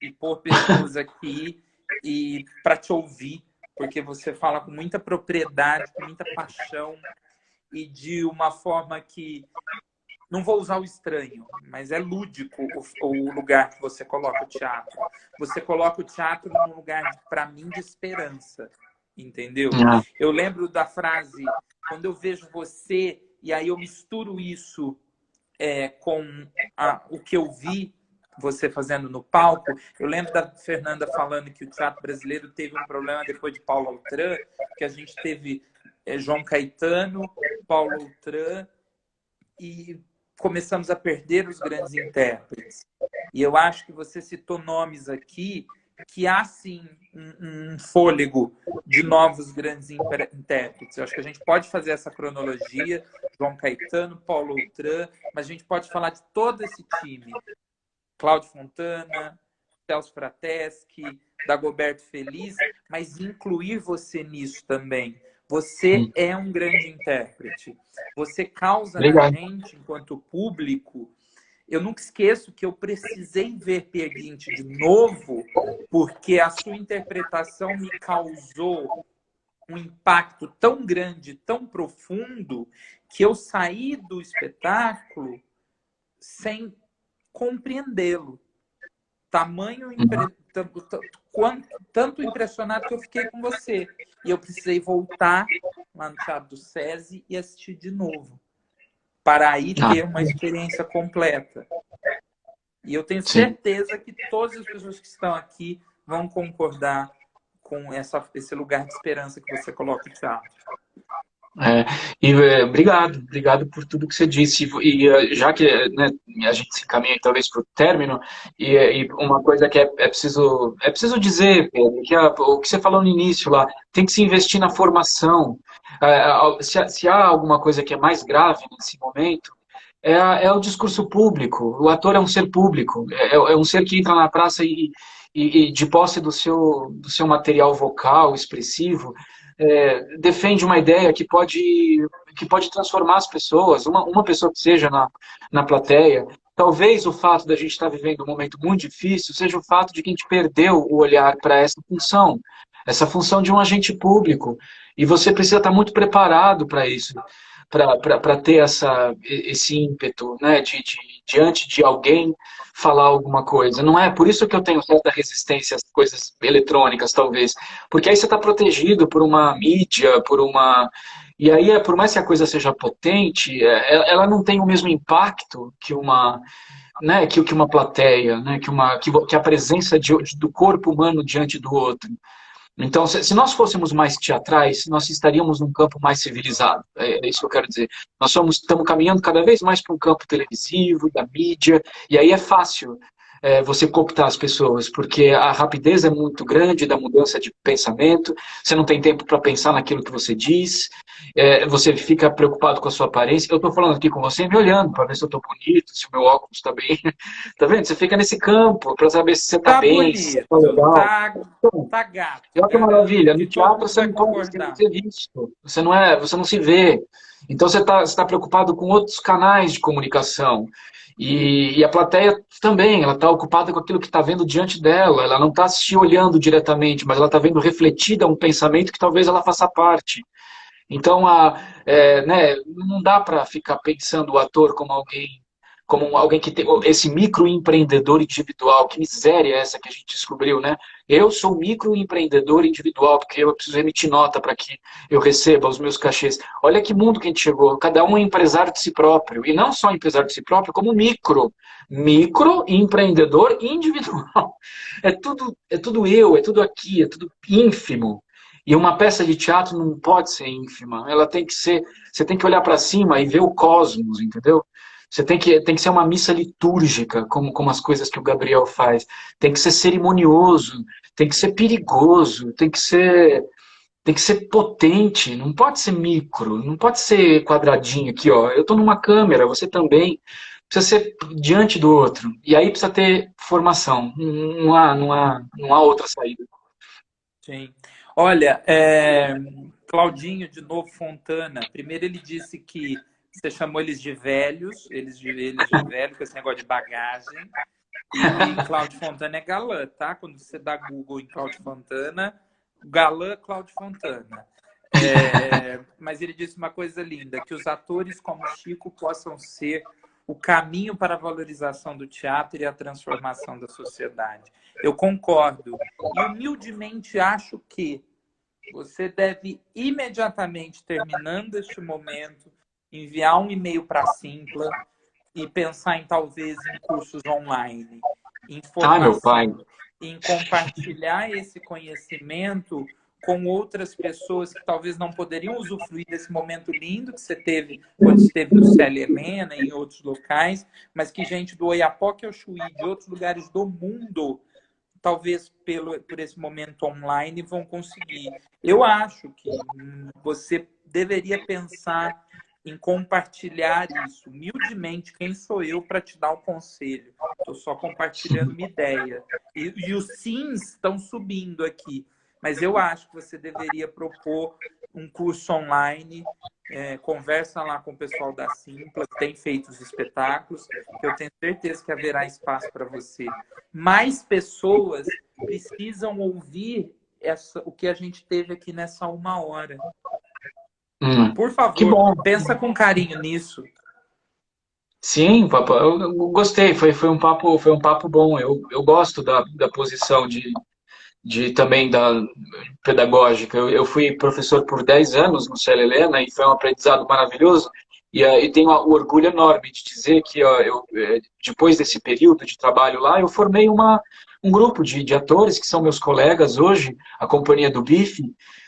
e pôr pessoas aqui e para te ouvir, porque você fala com muita propriedade, com muita paixão e de uma forma que não vou usar o estranho, mas é lúdico o lugar que você coloca o teatro. Você coloca o teatro num lugar, para mim, de esperança, entendeu? Ah, Eu lembro da frase, quando eu vejo você, e aí eu misturo isso com o que eu vi você fazendo no palco. Eu lembro da Fernanda falando que o teatro brasileiro teve um problema depois de Paulo Outram, que a gente teve João Caetano, Paulo Outram, e começamos a perder os grandes intérpretes. E eu acho que você citou nomes aqui que há, sim, um fôlego de novos grandes intérpretes. Eu acho que a gente pode fazer essa cronologia, João Caetano, Paulo Outram, mas a gente pode falar de todo esse time. Cláudio Fontana, Celso Frateschi, Dagoberto Feliz, mas incluir você nisso também. Você é um grande intérprete. Você causa na obrigado. gente, enquanto público... Eu nunca esqueço que eu precisei ver Peer Gynt de novo, porque a sua interpretação me causou um impacto tão grande, tão profundo, que eu saí do espetáculo sem compreendê-lo. Tamanho tanto impressionado que eu fiquei com você. E eu precisei voltar lá no Teatro do SESI e assistir de novo, para aí Ah, ter uma experiência completa. E eu tenho sim. certeza que todas as pessoas que estão aqui vão concordar com esse lugar de esperança que você coloca no teatro. Obrigado por tudo que você disse. Já que, né, a gente se encaminha talvez para o término, e uma coisa que é preciso dizer, Pedro, que o que você falou no início lá, tem que se investir na formação. Se há alguma coisa que é mais grave nesse momento, é o discurso público. O ator é um ser público, é um ser que entra na praça e de posse do seu material vocal, expressivo, defende uma ideia que pode transformar as pessoas, uma pessoa que seja na plateia. Talvez o fato da gente estar vivendo um momento muito difícil seja o fato de que a gente perdeu o olhar para essa função de um agente público. E você precisa estar muito preparado para isso, para ter esse ímpeto, né, diante de alguém falar alguma coisa. Não é por isso que eu tenho certa resistência às coisas eletrônicas, talvez. Porque aí você está protegido por uma mídia, por uma... E aí, por mais que a coisa seja potente, ela não tem o mesmo impacto que uma... Né, que uma plateia, né, que a presença do corpo humano diante do outro. Então, se nós fôssemos mais teatrais, nós estaríamos num campo mais civilizado. É isso que eu quero dizer. Nós estamos caminhando cada vez mais para um campo televisivo, da mídia, e aí é fácil você cooptar as pessoas, porque a rapidez é muito grande da mudança de pensamento, você não tem tempo para pensar naquilo que você diz, você fica preocupado com a sua aparência. Eu estou falando aqui com você, me olhando para ver se eu estou bonito, se o meu óculos está bem. Tá vendo? Você fica nesse campo para saber se você está Tá bem, se você está bonito, legal. tá gato, Olha que garanto maravilha. que No todo teatro mundo você vai não pode concordar. ser visto. Você não se vê. Então você tá preocupado com outros canais de comunicação. E a plateia também, ela está ocupada com aquilo que está vendo diante dela. Ela não está se olhando diretamente, mas ela está vendo refletida um pensamento que talvez ela faça parte. Então, né, não dá para ficar pensando o ator como alguém que tem esse microempreendedor individual. Que miséria é essa que a gente descobriu, né? Eu sou microempreendedor individual, porque eu preciso emitir nota para que eu receba os meus cachês. Olha que mundo que a gente chegou. Cada um é empresário de si próprio. E não só empresário de si próprio, como microempreendedor individual. É tudo eu, é tudo aqui, é tudo ínfimo. E uma peça de teatro não pode ser ínfima. Ela tem que ser. Você tem que olhar para cima e ver o cosmos, entendeu? Você tem que ser uma missa litúrgica, como as coisas que o Gabriel faz. Tem que ser cerimonioso, tem que ser perigoso, tem que ser potente, não pode ser micro, não pode ser quadradinho aqui, ó. Eu estou numa câmera, você também. Precisa ser diante do outro. E aí precisa ter formação. Não há outra saída. Sim. Olha, Claudinho, de novo, Fontana. Primeiro ele disse que você chamou eles de velhos, eles de velho, com esse negócio de bagagem. E Cláudio Fontana é galã, tá? Quando você dá Google em Cláudio Fontana, galã Cláudio Fontana. Mas ele disse uma coisa linda, que os atores como Chico possam ser o caminho para a valorização do teatro e a transformação da sociedade. Eu concordo. E humildemente acho que você deve imediatamente, terminando este momento, enviar um e-mail para a Simpla e pensar em talvez em cursos online, em Ah, meu pai. formação, em compartilhar esse conhecimento com outras pessoas que talvez não poderiam usufruir desse momento lindo que você teve quando esteve no Célia Helena e em outros locais, mas que gente do Oiapoque ao Chuí, de outros lugares do mundo, talvez por esse momento online, vão conseguir. Eu acho que você deveria pensar em compartilhar isso. Humildemente, quem sou eu para te dar um conselho? Estou só compartilhando uma ideia. E os sims estão subindo aqui. Mas eu acho que você deveria propor um curso online, conversa lá com o pessoal da Simpla, que tem feito os espetáculos, que eu tenho certeza que haverá espaço para você. Mais pessoas precisam ouvir o que a gente teve aqui nessa 1 hora. Por Que favor, bom. pensa com carinho nisso. Sim, papo, eu gostei, foi um papo bom. Eu gosto da posição de também da pedagógica. Eu fui professor por 10 anos no Célia Helena e foi um aprendizado maravilhoso. E tenho o orgulho enorme de dizer que ó, depois desse período de trabalho lá, eu formei um grupo de atores que são meus colegas hoje, a Companhia do Bife,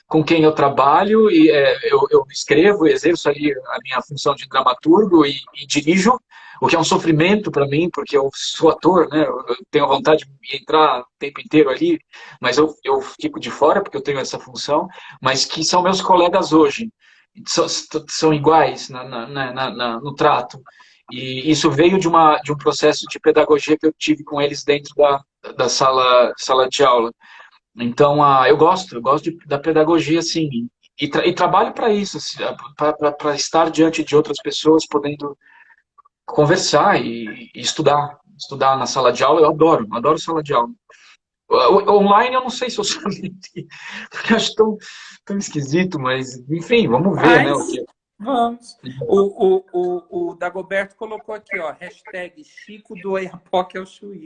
com quem eu trabalho e eu escrevo, exerço ali a minha função de dramaturgo e dirijo, o que é um sofrimento para mim, porque eu sou ator, né? Eu tenho vontade de entrar o tempo inteiro ali, mas eu fico de fora porque eu tenho essa função, mas que são meus colegas hoje, são iguais no trato. E isso veio de um processo de pedagogia que eu tive com eles dentro da sala de aula. Então, eu gosto da pedagogia, sim, e trabalho para isso, assim, para estar diante de outras pessoas, podendo conversar e estudar na sala de aula. Eu adoro sala de aula. Online eu não sei se eu sou porque eu acho tão esquisito, mas enfim, vamos ver, né? Mas vamos. O Dagoberto colocou aqui, ó, hashtag Chico do Oiapoque ao Chuí.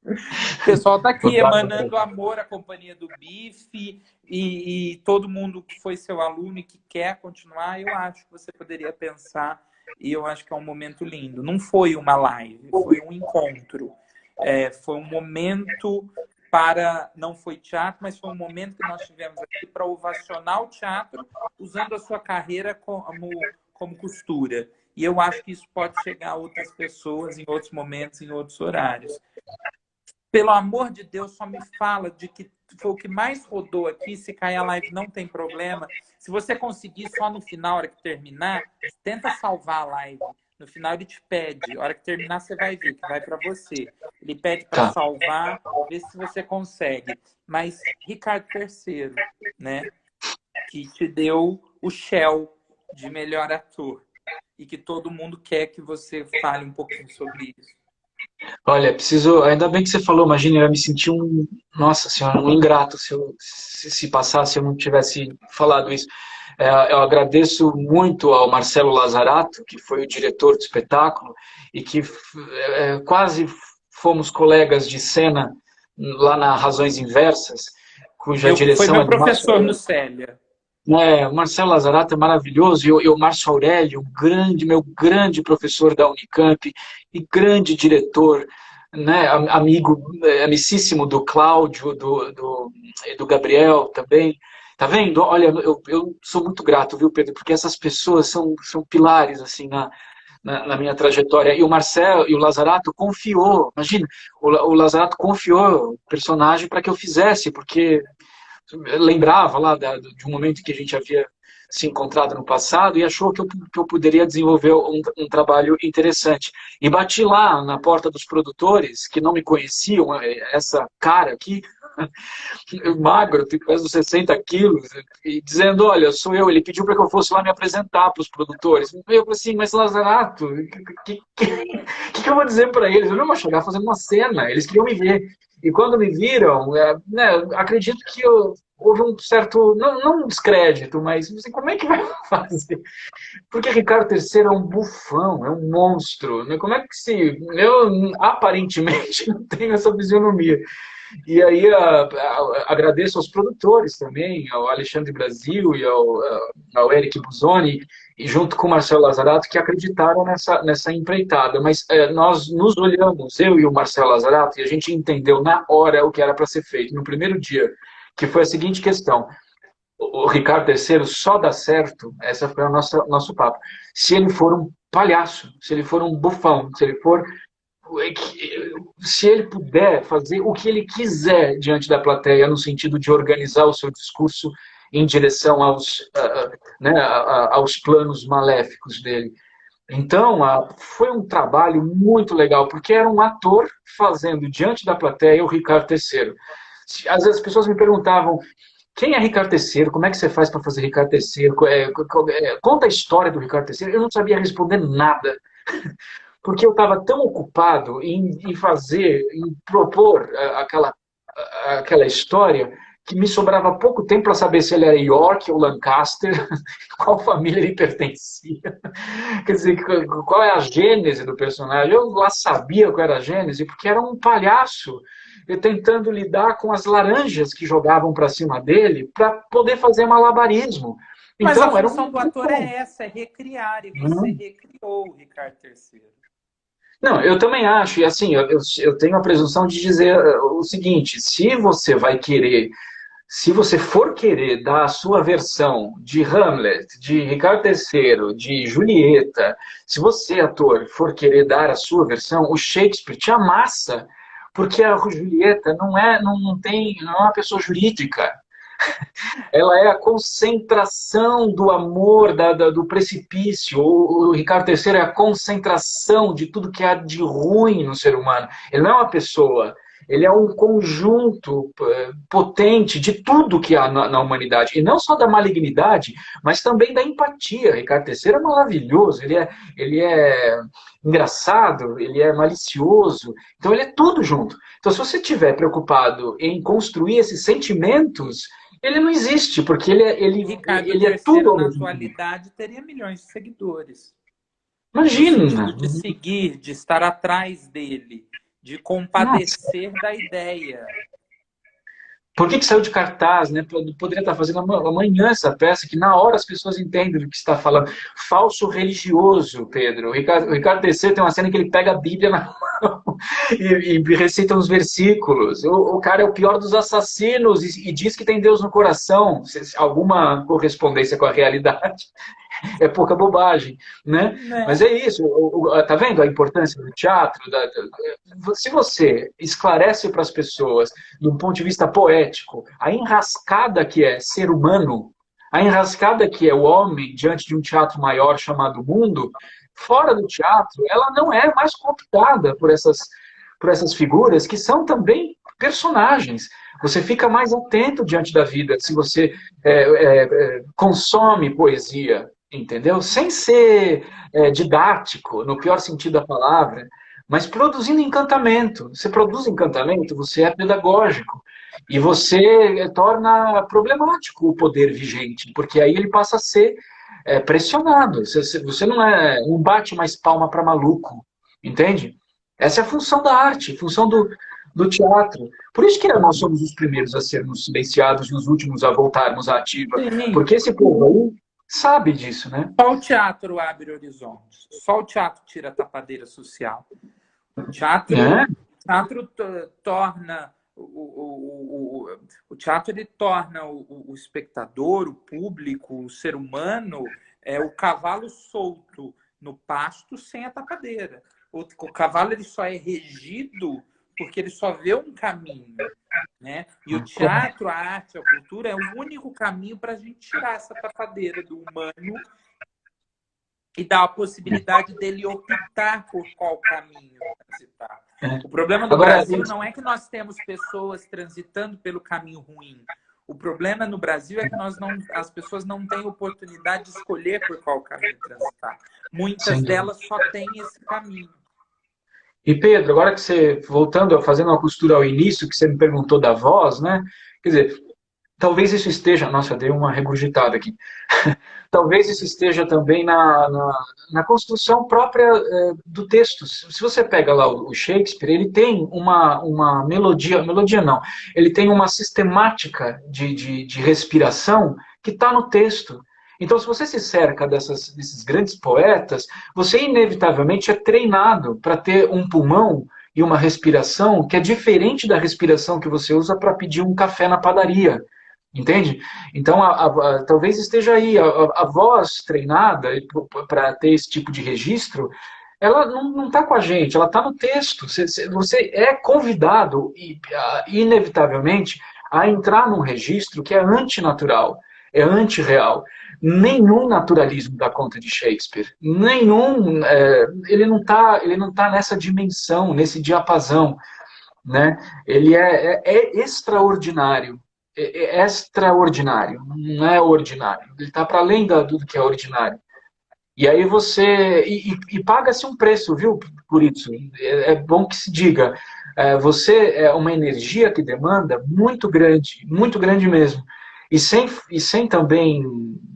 O pessoal está aqui emanando amor à Companhia do Bife e todo mundo que foi seu aluno e que quer continuar, eu acho que você poderia pensar e eu acho que é um momento lindo. Não foi uma live, foi um encontro. Foi um momento não foi teatro, mas foi um momento que nós tivemos aqui para ovacionar o teatro, usando a sua carreira como costura. E eu acho que isso pode chegar a outras pessoas em outros momentos, em outros horários. Pelo amor de Deus, só me fala de que foi o que mais rodou aqui. Se cair a live, não tem problema. Se você conseguir só no final, a hora que terminar, tenta salvar a live. No final ele te pede. A hora que terminar, você vai ver que vai para você. Ele pede para Tá. salvar, ver se você consegue. Mas Ricardo III, né? Que te deu o Shell de melhor ator. E que todo mundo quer que você fale um pouquinho sobre isso. Olha, preciso. Ainda bem que você falou, imagina, eu ia me sentir um. Nossa senhora, um ingrato se passasse eu não tivesse falado isso. Eu agradeço muito ao Marcelo Lazarato, que foi o diretor do espetáculo, e que quase fomos colegas de cena lá na Razões Inversas, cuja Foi direção meu é do professor Marcelo. no Célia. O Marcelo Lazarato é maravilhoso, e o Márcio Aurélio, meu grande professor da Unicamp e grande diretor, né, amicíssimo do Cláudio, do Gabriel também. Tá vendo? Olha, eu sou muito grato, viu, Pedro? Porque essas pessoas são pilares, assim, na minha trajetória. E o Marcelo e o Lazarato confiou, imagina, o Lazarato confiou o personagem para que eu fizesse, porque lembrava lá de um momento que a gente havia se encontrado no passado e achou que eu poderia desenvolver um trabalho interessante. E bati lá na porta dos produtores, que não me conheciam, essa cara aqui, magro, peso 60 quilos, e dizendo, olha, sou eu. Ele pediu para que eu fosse lá me apresentar para os produtores. Eu falei assim, mas Lazarato, o que eu vou dizer para eles? Eu não vou chegar fazendo uma cena, eles queriam me ver. E quando me viram, né, acredito que houve um certo, não um descrédito, mas assim, como é que vai fazer? Porque Ricardo III é um bufão, é um monstro. Né? Como é que se... Eu, aparentemente, não tenho essa fisionomia. E aí agradeço aos produtores também, ao Alexandre Brasil e ao Eric Busoni, e junto com o Marcelo Lazarato, que acreditaram nessa empreitada. Mas nós nos olhamos, eu e o Marcelo Lazarato, e a gente entendeu na hora o que era para ser feito, no primeiro dia, que foi a seguinte questão. O Ricardo III só dá certo, essa foi o nosso papo, se ele for um palhaço, se ele for um bufão, se ele puder fazer o que ele quiser diante da plateia, no sentido de organizar o seu discurso em direção aos planos maléficos dele. Então, foi um trabalho muito legal, porque era um ator fazendo diante da plateia o Ricardo III. Às vezes as pessoas me perguntavam, quem é Ricardo III? Como é que você faz para fazer Ricardo III? Conta a história do Ricardo III. Eu não sabia responder nada porque eu estava tão ocupado em fazer, em propor aquela história, que me sobrava pouco tempo para saber se ele era York ou Lancaster, qual família ele pertencia. Quer dizer, qual é a gênese do personagem. Eu lá sabia qual era a gênese, porque era um palhaço tentando lidar com as laranjas que jogavam para cima dele para poder fazer malabarismo. Mas a Então, era função um... do ator é essa, é recriar, e você recriou o Ricardo III. Não, eu também acho, e assim, eu tenho a presunção de dizer o seguinte: se você for querer dar a sua versão de Hamlet, de Ricardo III, de Julieta, se você, ator, for querer dar a sua versão, o Shakespeare te amassa, porque a Julieta não é uma pessoa jurídica. Ela é a concentração do amor, do precipício. O Ricardo III é a concentração de tudo que há de ruim no ser humano. Ele não é uma pessoa, ele é um conjunto potente de tudo que há na humanidade. E não só da malignidade, mas também da empatia. Ricardo III é maravilhoso, ele é engraçado, ele é malicioso. Então ele é tudo junto. Então se você estiver preocupado em construir esses sentimentos, ele não existe, porque Ricardo ele é tudo III, ao na mesmo tempo. atualidade, teria milhões de seguidores. No Imagina! sentido de seguir, de estar atrás dele, de Nossa, compadecer da ideia. Por que saiu de cartaz, né? Poderia estar fazendo amanhã essa peça, que na hora as pessoas entendem do que está falando. Falso religioso, Pedro. O Ricardo Tessê tem uma cena que ele pega a Bíblia na mão e recita uns versículos. O cara é o pior dos assassinos e diz que tem Deus no coração. Alguma correspondência com a realidade. É pouca bobagem, né? Mas Né? é isso. Tá vendo a importância do teatro? Se você esclarece para as pessoas, de um ponto de vista poético, a enrascada que é ser humano, a enrascada que é o homem diante de um teatro maior chamado mundo, fora do teatro, ela não é mais cooptada por essas figuras que são também personagens. Você fica mais atento diante da vida se você consome poesia, entendeu? Sem ser didático, no pior sentido da palavra, mas produzindo encantamento. Você produz encantamento, você é pedagógico. E você torna problemático o poder vigente, porque aí ele passa a ser pressionado. Você não bate mais palma para maluco, entende? Essa é a função da arte, a função do teatro. Por isso que nós somos os primeiros a sermos silenciados e os últimos a voltarmos à ativa. Sim. Porque esse povo aí sabe disso, né? Só o teatro abre horizontes. Só o teatro tira a tapadeira social. O teatro, É, teatro torna o teatro ele torna o espectador, o público, o ser humano o cavalo solto no pasto sem a tapadeira. O cavalo ele só é regido porque ele só vê um caminho, né? E o teatro, a arte, a cultura é o único caminho para a gente tirar essa tapadeira do humano e dar a possibilidade dele optar por qual caminho transitar. é. O problema do Agora, Brasil não é que nós temos pessoas transitando pelo caminho ruim. O problema no Brasil é que as pessoas não têm oportunidade de escolher por qual caminho transitar. Muitas sem dúvida. delas só têm esse caminho. E Pedro, agora que você, voltando, fazendo uma costura ao início, que você me perguntou da voz, né? Quer dizer, talvez isso esteja. Nossa, eu dei uma regurgitada aqui. Talvez isso esteja também na construção própria do texto. Se você pega lá o Shakespeare, ele tem uma melodia não, ele tem uma sistemática de respiração que está no texto. Então, se você se cerca desses grandes poetas, você inevitavelmente é treinado para ter um pulmão e uma respiração que é diferente da respiração que você usa para pedir um café na padaria. Entende? Então, talvez esteja aí a voz treinada para ter esse tipo de registro, ela não está com a gente, ela está no texto. Você é convidado, inevitavelmente, a entrar num registro que é antinatural, é antirreal. Nenhum naturalismo dá conta de Shakespeare. Nenhum. Ele não tá nessa dimensão, nesse diapasão. Né? Ele é extraordinário. É extraordinário, não é ordinário. Ele está para além do que é ordinário. E aí você. E paga-se um preço, viu, por isso. É bom que se diga. Você é uma energia que demanda muito grande mesmo. E sem também,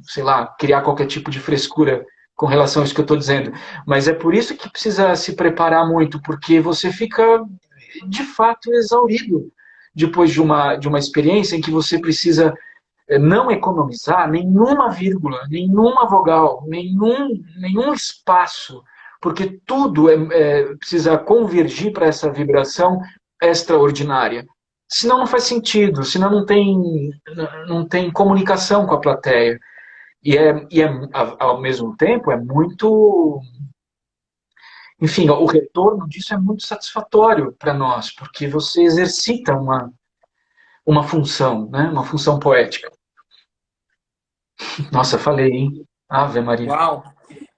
sei lá, criar qualquer tipo de frescura com relação a isso que eu estou dizendo. Mas é por isso que precisa se preparar muito, porque você fica, de fato, exaurido depois de uma experiência em que você precisa não economizar nenhuma vírgula, nenhuma vogal, nenhum espaço, porque tudo precisa convergir para essa vibração extraordinária. Senão não faz sentido, senão não tem comunicação com a plateia. Ao mesmo tempo, é muito. Enfim, o retorno disso é muito satisfatório para nós, porque você exercita uma função, né? Uma função poética. Nossa, falei, hein? Ave Maria. Uau!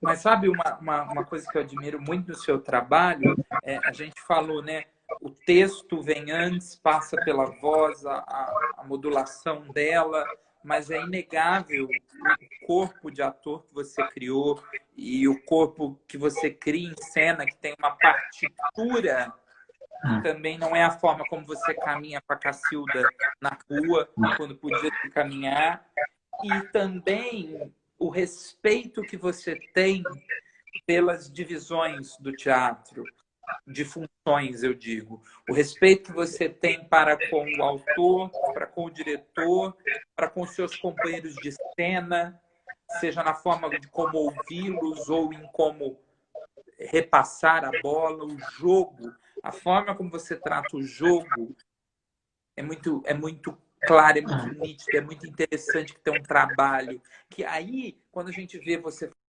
Mas sabe uma coisa que eu admiro muito no seu trabalho? A gente falou, né? O texto vem antes, passa pela voz, a modulação dela, mas é inegável o corpo de ator que você criou e o corpo que você cria em cena, que tem uma partitura, que também não é a forma como você caminha com a Cacilda na rua, quando podia caminhar, e também o respeito que você tem pelas divisões do teatro. de funções, eu digo. O respeito que você tem para com o autor, para com o diretor, para com os seus companheiros de cena, seja na forma de como ouvi-los ou em como repassar a bola, o jogo, a forma como você trata o jogo é muito claro, é muito nítido, é muito interessante que tem um trabalho. Que aí, quando a gente vê você